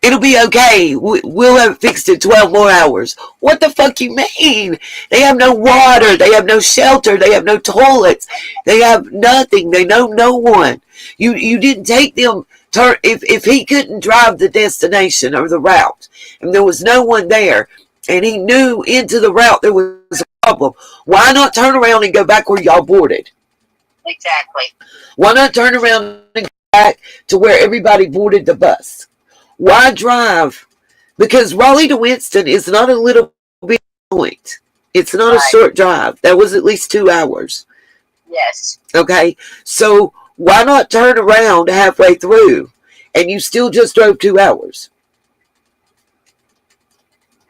It'll be okay. We'll have it fixed in 12 more hours. What the fuck you mean? They have no water. They have no shelter. They have no toilets. They have nothing. They know no one. You didn't take them. If he couldn't drive the destination or the route, and there was no one there, and he knew into the route there was a problem, why not turn around and go back where y'all boarded? Exactly. Why not turn around and go back to where everybody boarded the bus? Why drive? Because Raleigh to Winston is not a little bit point. It's not a short drive. That was at least 2 hours. Yes. Okay. So why not turn around halfway through, and you still just drove 2 hours?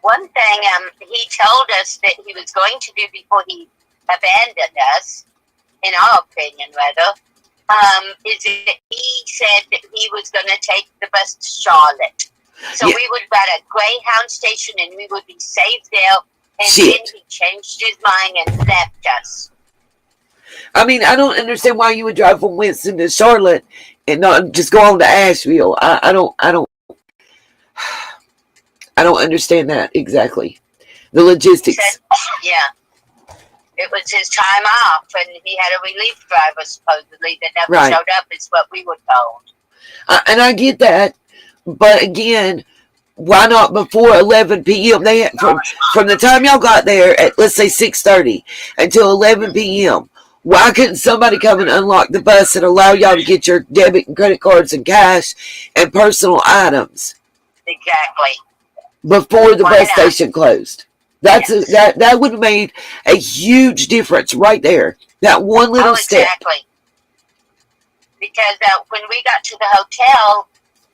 One thing he told us that he was going to do before he abandoned us, in our opinion, rather, is that he said that he was going to take the bus to Charlotte. So we would be at a Greyhound station and we would be safe there. And then he changed his mind and left us. I mean, I don't understand why you would drive from Winston to Charlotte and not just go on to Asheville. I don't understand that exactly. The logistics. He said, it was his time off, and he had a relief driver supposedly that never showed up. Is what we were told. And I get that, but again, why not before 11 p.m.? They had, from the time y'all got there at, let's say, 6:30 until 11 p.m. Why couldn't somebody come and unlock the bus and allow y'all to get your debit and credit cards and cash and personal items? Exactly. Before the bus station closed. That would have made a huge difference right there. That one little step. Exactly. Because when we got to the hotel,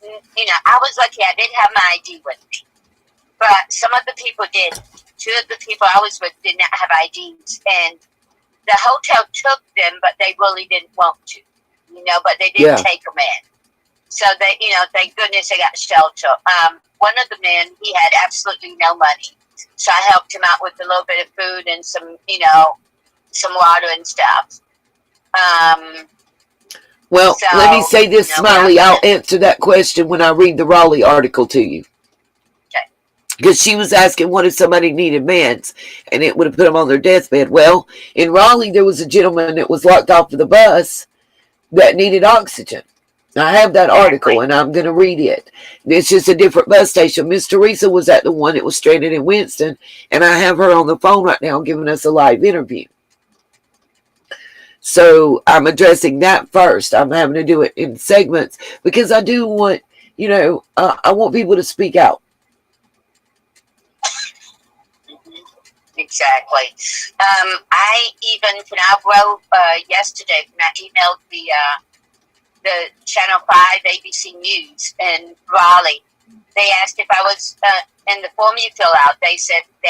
I was lucky I didn't have my ID with me. But some of the people did. Two of the people I was with did not have IDs. And the hotel took them, but they really didn't want to. But they didn't take them in. So they, thank goodness they got shelter. One of the men, he had absolutely no money. So I helped him out with a little bit of food and some, some water and stuff. Well, let me say this, Smiley. I'll answer that question when I read the Raleigh article to you. Okay. Because she was asking what if somebody needed meds, and it would have put them on their deathbed. Well, in Raleigh, there was a gentleman that was locked off of the bus that needed oxygen. I have that article, and I'm going to read it. It's just a different bus station. Miss Teresa was at the one that was stranded in Winston, and I have her on the phone right now giving us a live interview. So I'm addressing that first. I'm having to do it in segments because I do want, I want people to speak out. Exactly. When I wrote yesterday, when I emailed the Channel 5 ABC News in Raleigh, they asked if I was, in the form you fill out, they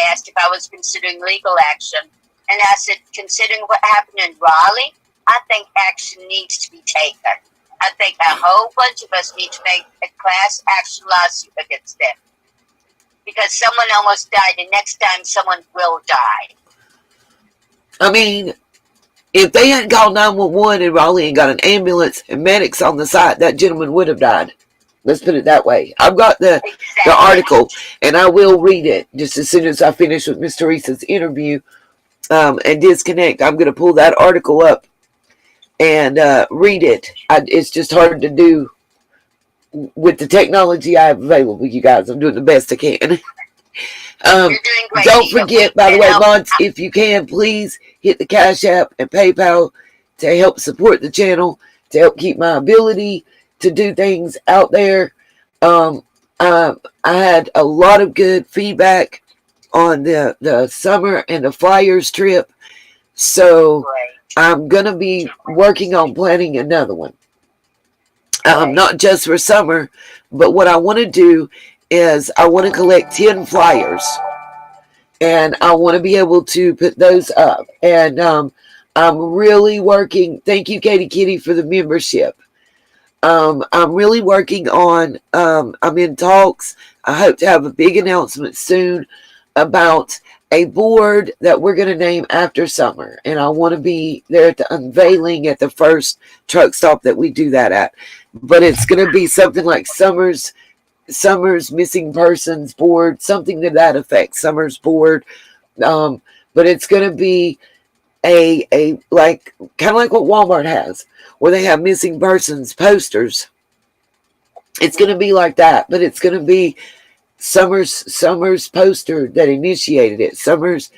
asked if I was considering legal action. And I said, considering what happened in Raleigh, I think action needs to be taken. I think a whole bunch of us need to make a class action lawsuit against them. Because someone almost died, and next time someone will die. I mean, if they hadn't called 911 in Raleigh and got an ambulance and medics on the site, that gentleman would have died. Let's put it that way. I've got the article, and I will read it just as soon as I finish with Miss Teresa's interview and disconnect. I'm going to pull that article up and read it. It's just hard to do with the technology I have available, you guys. I'm doing the best I can. You're doing great. Don't forget, by the way, mods, if you can, please hit the Cash App and PayPal to help support the channel, to help keep my ability to do things out there. I had a lot of good feedback on the summer and the Flyers trip, so I'm going to be working on planning another one. Not just for summer, but what I want to do is I want to collect 10 flyers, and I want to be able to put those up. And I'm really working. Thank you, Katie Kitty, for the membership. I'm really working on, I'm in talks. I hope to have a big announcement soon about a board that we're going to name after Summer. And I want to be there at the unveiling at the first truck stop that we do that at. But it's going to be something like Summer's Missing Persons Board, something to that effect, Summer's Board. But it's going to be a like kind of like what Walmart has, where they have missing persons posters. It's going to be like that, but it's going to be Summer's poster that initiated it. Summer's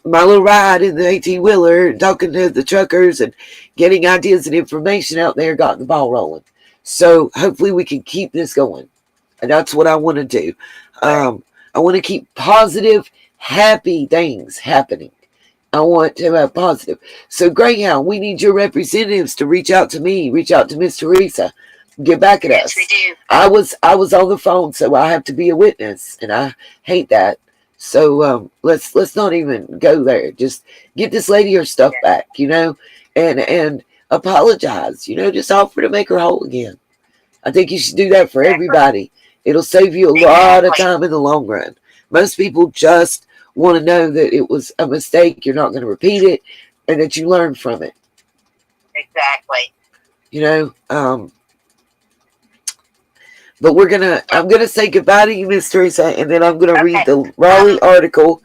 my little ride in the 18-wheeler, talking to the truckers and getting ideas and information out there, got the ball rolling. So hopefully we can keep this going. And that's what I want to do. I want to keep positive, happy things happening. I want to have positive. So Greyhound, we need your representatives to reach out to me, reach out to Miss Teresa, get back at us. Yes, we do. I was on the phone, so I have to be a witness, and I hate that. So let's not even go there. Just get this lady her stuff back, and apologize. Just offer to make her whole again. I think you should do that for everybody. It'll save you a lot of time in the long run. Most people just want to know that it was a mistake, you're not going to repeat it, and that you learned from it. Exactly. But I'm gonna say goodbye to you, Miss Teresa, and then I'm gonna read the Raleigh article,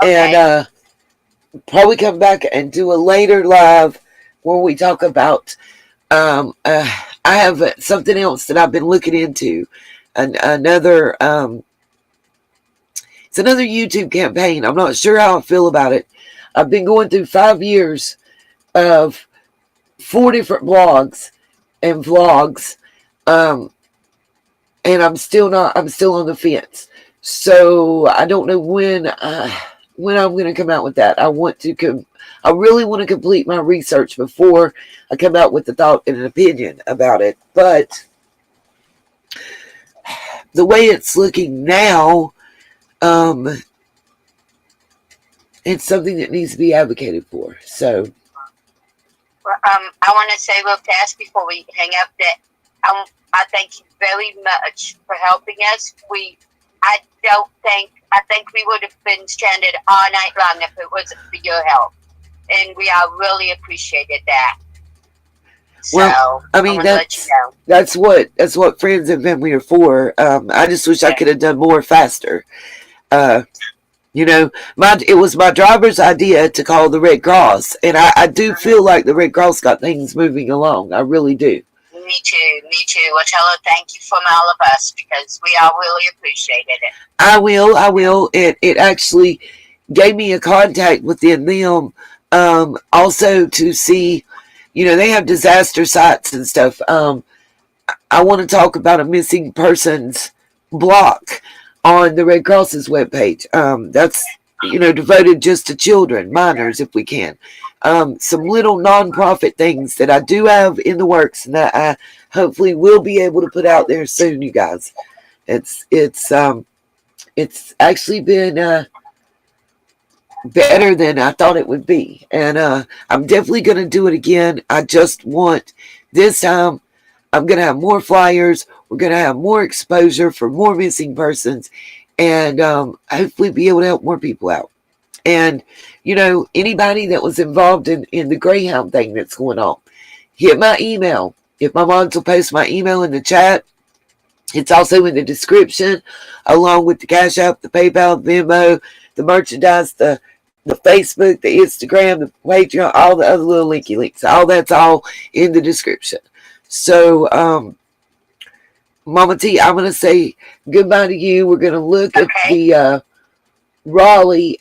and probably come back and do a later live where we talk about. I have something else that I've been looking into, another. It's another YouTube campaign. I'm not sure how I feel about it. I've been going through 5 years of 4 different blogs and vlogs. And I'm still on the fence. So I don't know when I'm going to come out with that. I really want to complete my research before I come out with a thought and an opinion about it. But the way it's looking now, it's something that needs to be advocated for. So, I want to say real fast before we hang up that I thank you very much for helping us. I think we would have been stranded all night long if it wasn't for your help, and we all really appreciated that. well, I mean, that's what friends and family are for. I just wish I could have done more faster. It was my driver's idea to call the Red Cross, and I do feel like the Red Cross got things moving along. I really do. Me too. Well, tell her thank you from all of us, because we all really appreciated it. I will. It actually gave me a contact within them, also to see, they have disaster sites and stuff. I want to talk about a missing persons block on the Red Cross's webpage. That's, devoted just to children, minors, if we can. Some little nonprofit things that I do have in the works, and that I hopefully will be able to put out there soon, you guys. It's actually been better than I thought it would be, and I'm definitely going to do it again. I just want, this time I'm going to have more flyers. We're going to have more exposure for more missing persons, and hopefully be able to help more people out. And, anybody that was involved in the Greyhound thing that's going on, hit my email. If my mods will post my email in the chat, it's also in the description, along with the Cash App, the PayPal, the Venmo, the merchandise, the Facebook, the Instagram, the Patreon, all the other little linky links. All that's all in the description. So, Mama T, I'm going to say goodbye to you. We're going to look at the Raleigh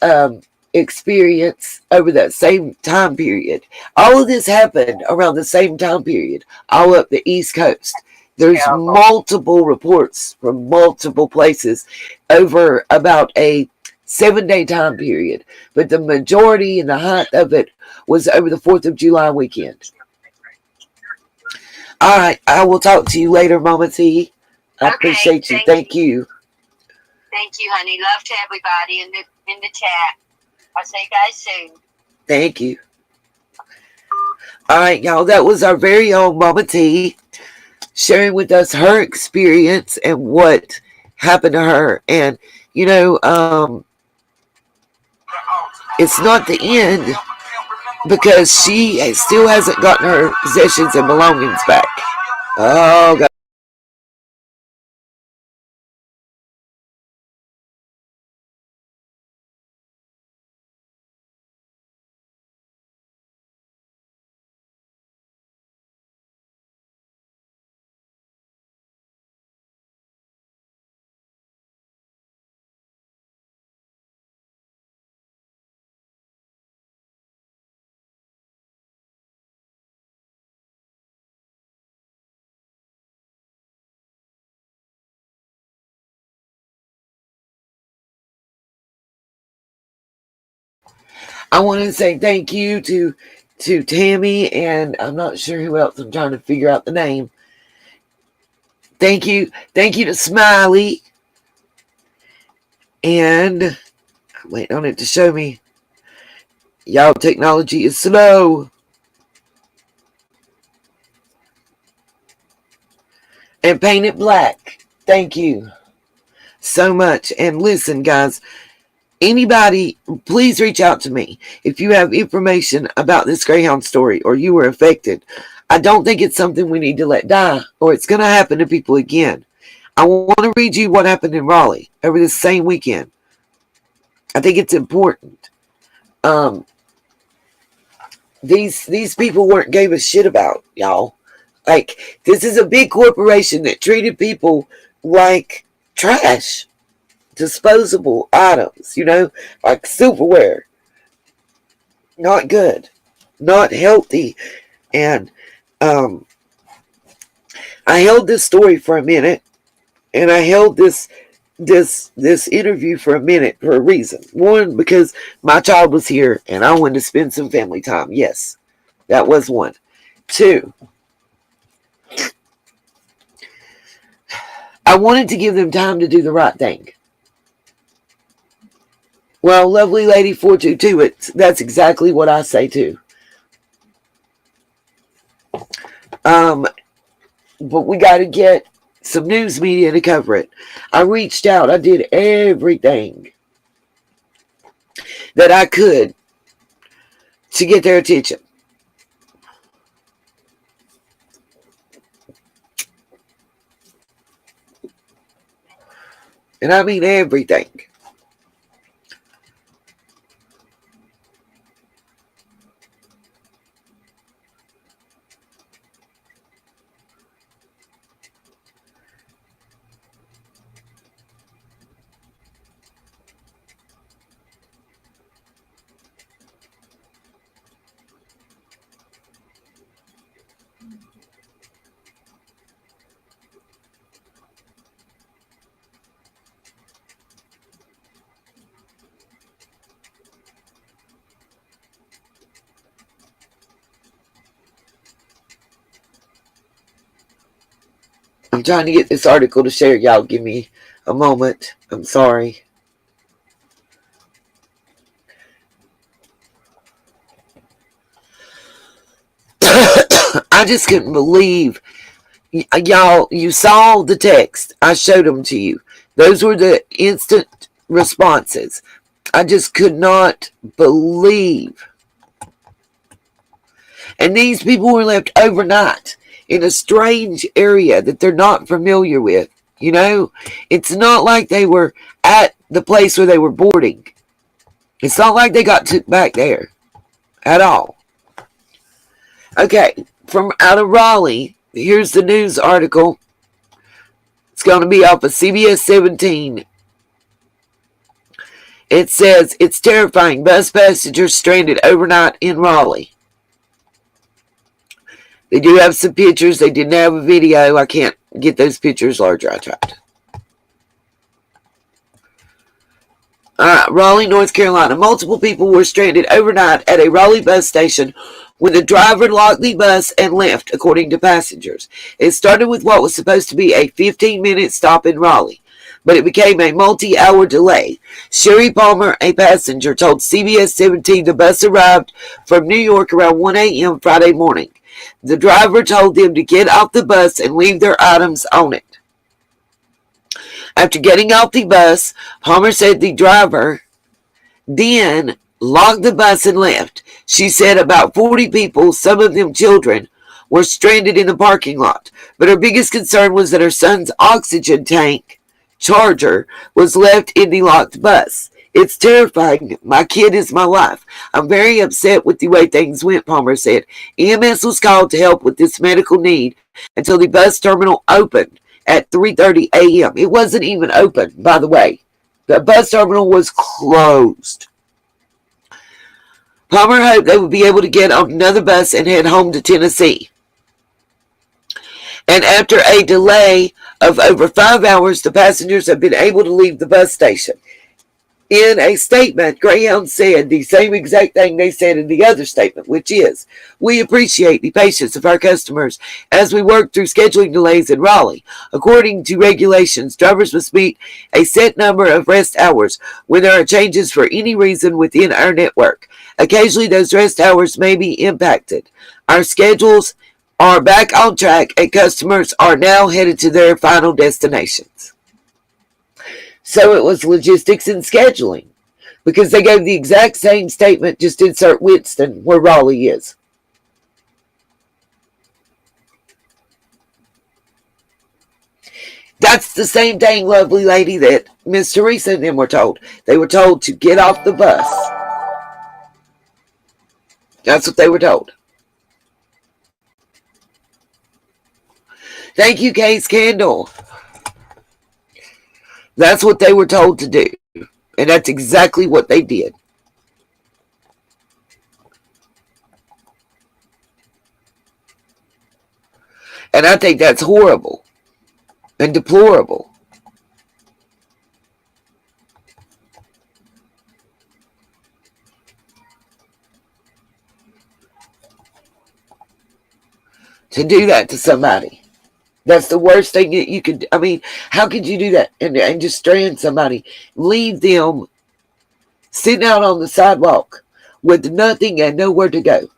experience over that same time period. All of this happened around the same time period, all up the East Coast. There's multiple reports from multiple places over about a 7-day time period, but the majority and the height of it was over the 4th of July weekend. All right, I will talk to you later, Mama T. I appreciate you. Thank you. Thank you, honey. Love to everybody in the chat. I'll see you guys soon. Thank you. All right, y'all. That was our very own Mama T sharing with us her experience and what happened to her. And, it's not the end, because she still hasn't gotten her possessions and belongings back. Oh, God. I want to say thank you to Tammy, and I'm not sure who else. I'm trying to figure out the name. Thank you to Smiley. And I'm waiting on it to show me. Y'all, technology is slow. And Paint It Black. Thank you so much. And listen, guys, anybody, please reach out to me if you have information about this Greyhound story or you were affected. I don't think it's something we need to let die, or it's going to happen to people again. I want to read you what happened in Raleigh over this same weekend. I think it's important. These people weren't gave a shit about, y'all. Like, this is a big corporation that treated people like trash. Disposable items, like silverware. Not good. Not healthy. And I held this story for a minute, and I held this this interview for a minute for a reason. One, because my child was here and I wanted to spend some family time. Yes, that was one. Two, I wanted to give them time to do the right thing. Well, lovely lady 422, that's exactly what I say too. But we got to get some news media to cover it. I reached out. I did everything that I could to get their attention. And I mean everything. I'm trying to get this article to share. Y'all give me a moment. I'm sorry. I just couldn't believe. Y'all, you saw the text. I showed them to you. Those were the instant responses. I just could not believe. And these people were left overnight in a strange area that they're not familiar with. You know, it's not like they were at the place where they were boarding. It's not like they got took back there at all. Okay, from out of Raleigh, here's the news article. It's going to be off of CBS 17. It says, it's terrifying. Bus passengers stranded overnight in Raleigh. They do have some pictures. They didn't have a video. I can't get those pictures larger. I tried. Raleigh, North Carolina. Multiple people were stranded overnight at a Raleigh bus station when the driver locked the bus and left, according to passengers. It started with what was supposed to be a 15-minute stop in Raleigh, but it became a multi-hour delay. Sherry Palmer, a passenger, told CBS 17 the bus arrived from New York around 1 a.m. Friday morning. The driver told them to get off the bus and leave their items on it. After getting off the bus, Palmer said the driver then locked the bus and left. She said about 40 people, some of them children, were stranded in the parking lot. But her biggest concern was that her son's oxygen tank charger was left in the locked bus. It's terrifying. My kid is my life. I'm very upset with the way things went, Palmer said. EMS was called to help with this medical need until the bus terminal opened at 3:30 a.m. It wasn't even open, by the way. The bus terminal was closed. Palmer hoped they would be able to get on another bus and head home to Tennessee. And after a delay of over 5 hours, the passengers have been able to leave the bus station. In a statement, Greyhound said the same exact thing they said in the other statement, which is, we appreciate the patience of our customers as we work through scheduling delays in Raleigh. According to regulations, drivers must meet a set number of rest hours when there are changes for any reason within our network. Occasionally, those rest hours may be impacted. Our schedules are back on track and customers are now headed to their final destinations. So it was logistics and scheduling, because they gave the exact same statement, just insert Winston where Raleigh is. That's the same thing, lovely lady, that Miss Teresa and them were told. They were told to get off the bus. That's what they were told. Thank you, Case Candle. That's what they were told to do. And that's exactly what they did. And I think that's horrible and deplorable. to do that to somebody. That's the worst thing that you could. I mean, how could you do that and just strand somebody, leave them sitting out on the sidewalk with nothing and nowhere to go?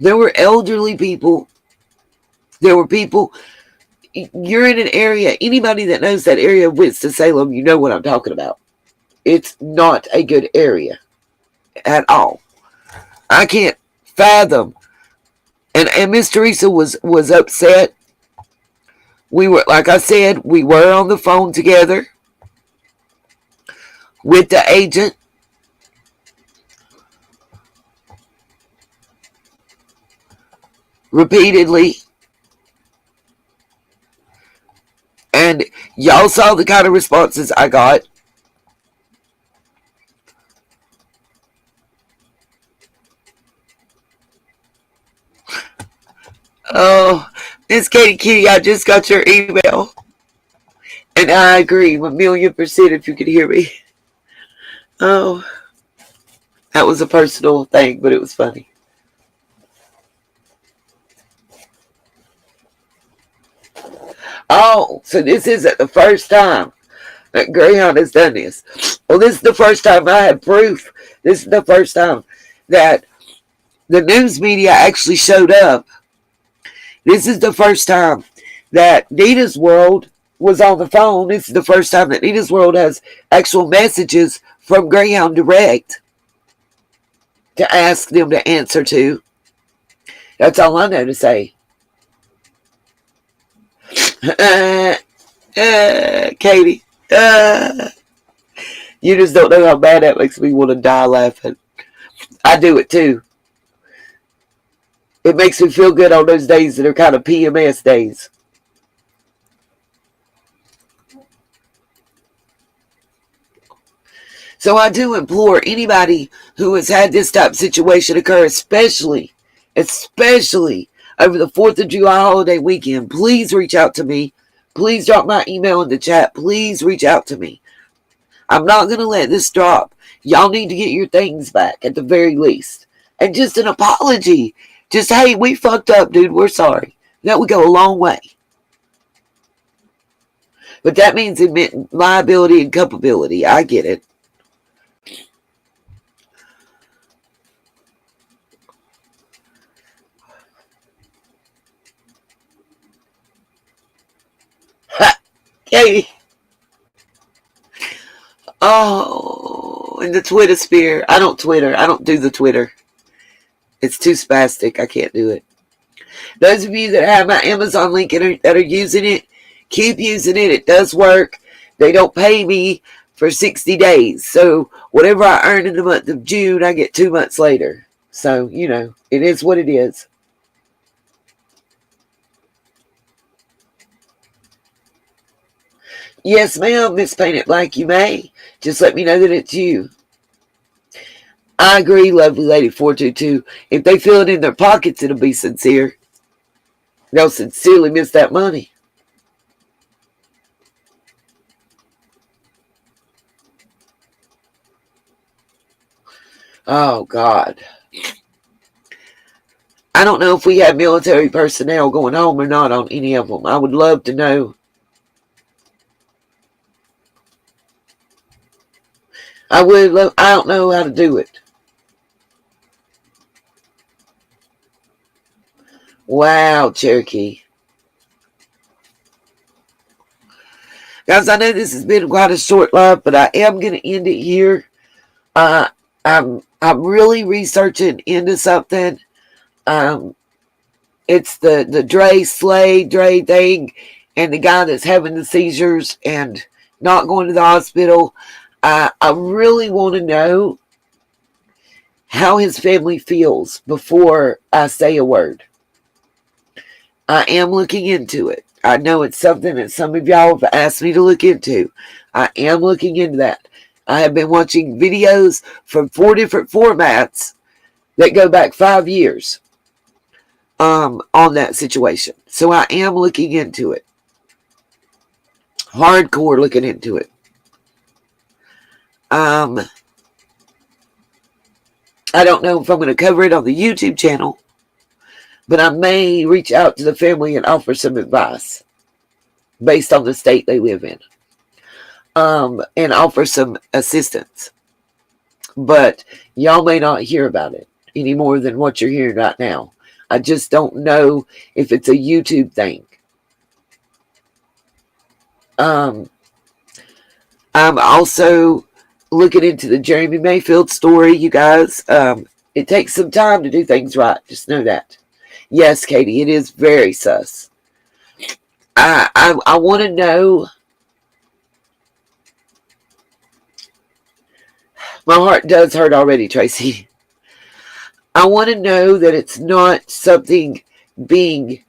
There were elderly people. There were people. You're in an area. Anybody that knows that area of Winston-Salem, you know what I'm talking about. It's not a good area at all. I can't fathom. And Miss Teresa was upset. We were, like I said, we were on the phone together with the agent. Repeatedly. And y'all saw the kind of responses I got. Oh, Miss Katie Kitty, I just got your email. And I agree 1,000,000% if you could hear me. Oh, that was a personal thing, but it was funny. Oh, so this isn't the first time that Greyhound has done this. Well, this is the first time I have proof. This is the first time that the news media actually showed up. This is the first time that Nina's World was on the phone. This is the first time that Nina's World has actual messages from Greyhound Direct to ask them to answer to. That's all I know to say. Katie, you just don't know how bad that makes me want to die laughing. I do it too. It makes me feel good on those days that are kind of PMS days. So I do implore anybody who has had this type of situation occur, especially over the 4th of July holiday weekend, please reach out to me. Please drop my email in the chat. Please reach out to me. I'm not going to let this drop. Y'all need to get your things back at the very least. And just an apology. Just, hey, we fucked up, dude. We're sorry. That would go a long way. But that means admitting liability and culpability. I get it. Ha! Katie. Oh, in the Twitter sphere. I don't Twitter. I don't do the Twitter. It's too spastic. I can't do it. Those of you that have my Amazon link and that are using it, keep using it. It does work. They don't pay me for 60 days. So whatever I earn in the month of June, I get 2 months later. So, you know, it is what it is. Yes, ma'am, Miss Paint It Black, you may. Just let me know that it's you. I agree, lovely lady 422. If they feel it in their pockets, it'll be sincere. They'll sincerely miss that money. Oh, God. I don't know if we have military personnel going home or not on any of them. I would love to know. I don't know how to do it. Wow, Cherokee. Guys, I know this has been quite a short live, but I am going to end it here. I'm really researching into something. It's the Dre thing, and the guy that's having the seizures and not going to the hospital. I really want to know how his family feels before I say a word. I am looking into it. I know it's something that some of y'all have asked me to look into. I am looking into that. I have been watching videos from 4 different formats that go back 5 years on that situation. So I am looking into it. Hardcore looking into it. I don't know if I'm going to cover it on the YouTube channel But I may reach out to the family and offer some advice based on the state they live in, and offer some assistance. But y'all may not hear about it any more than what you're hearing right now. I just don't know if it's a YouTube thing. I'm also looking into the Jeremy Mayfield story, you guys. It takes some time to do things right. Just know that. Yes, Katie, it is very sus. I want to know. My heart does hurt already, Tracy. I want to know that it's not something being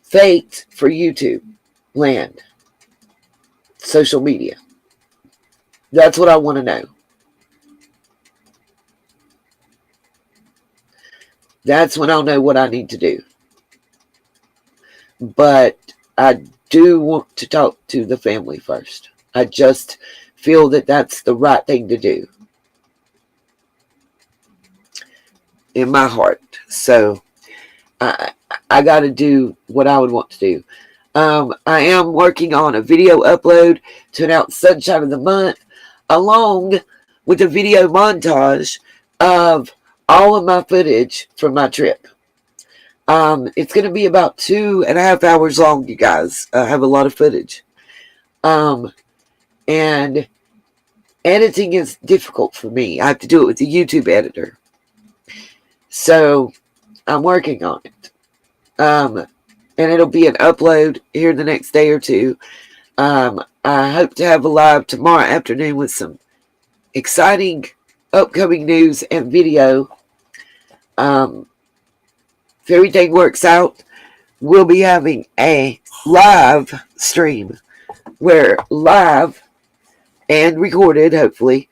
faked for YouTube land, social media. That's what I want to know. That's when I'll know what I need to do. But I do want to talk to the family first. I just feel that that's the right thing to do in my heart. So I got to do what I would want to do. I am working on a video upload to announce Sunshine of the Month, along with a video montage of all of my footage from my trip. It's going to be about 2.5 hours long, you guys. I have a lot of footage. And editing is difficult for me. I have to do it with the YouTube editor. So I'm working on it. And it'll be an upload here the next day or two. I hope to have a live tomorrow afternoon with some exciting upcoming news and video. If everything works out, we'll be having a live stream where live and recorded, hopefully,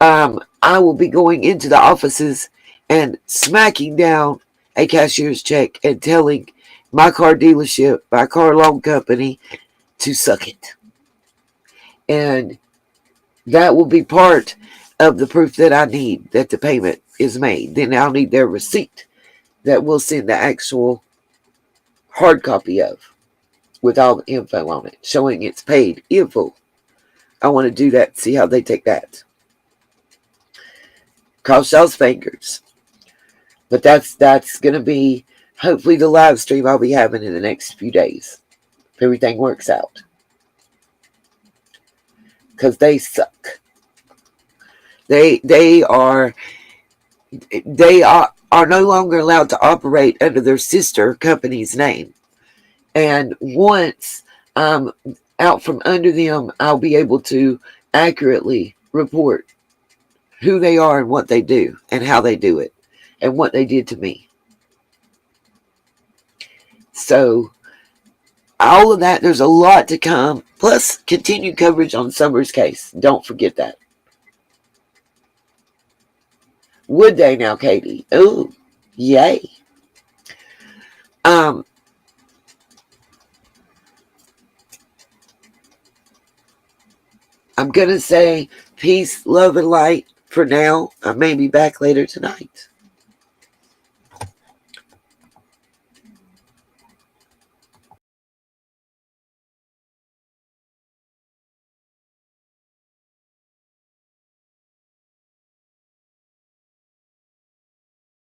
I will be going into the offices and smacking down a cashier's check and telling my car dealership, my car loan company, to suck it. And that will be part of the proof that I need that the payment is made. Then I'll need their receipt that we'll send the actual hard copy of, with all the info on it, showing it's paid in full. I want to do that, see how they take that. Cross y'all's fingers. But that's going to be, hopefully, the live stream I'll be having in the next few days, if everything works out. Because they suck. They are no longer allowed to operate under their sister company's name. And once I'm out from under them, I'll be able to accurately report who they are and what they do and how they do it and what they did to me. So all of that, there's a lot to come. Plus continued coverage on Summer's case. Don't forget that. Would they now, Katie? Ooh, yay. I'm going to say peace, love, and light for now. I may be back later tonight.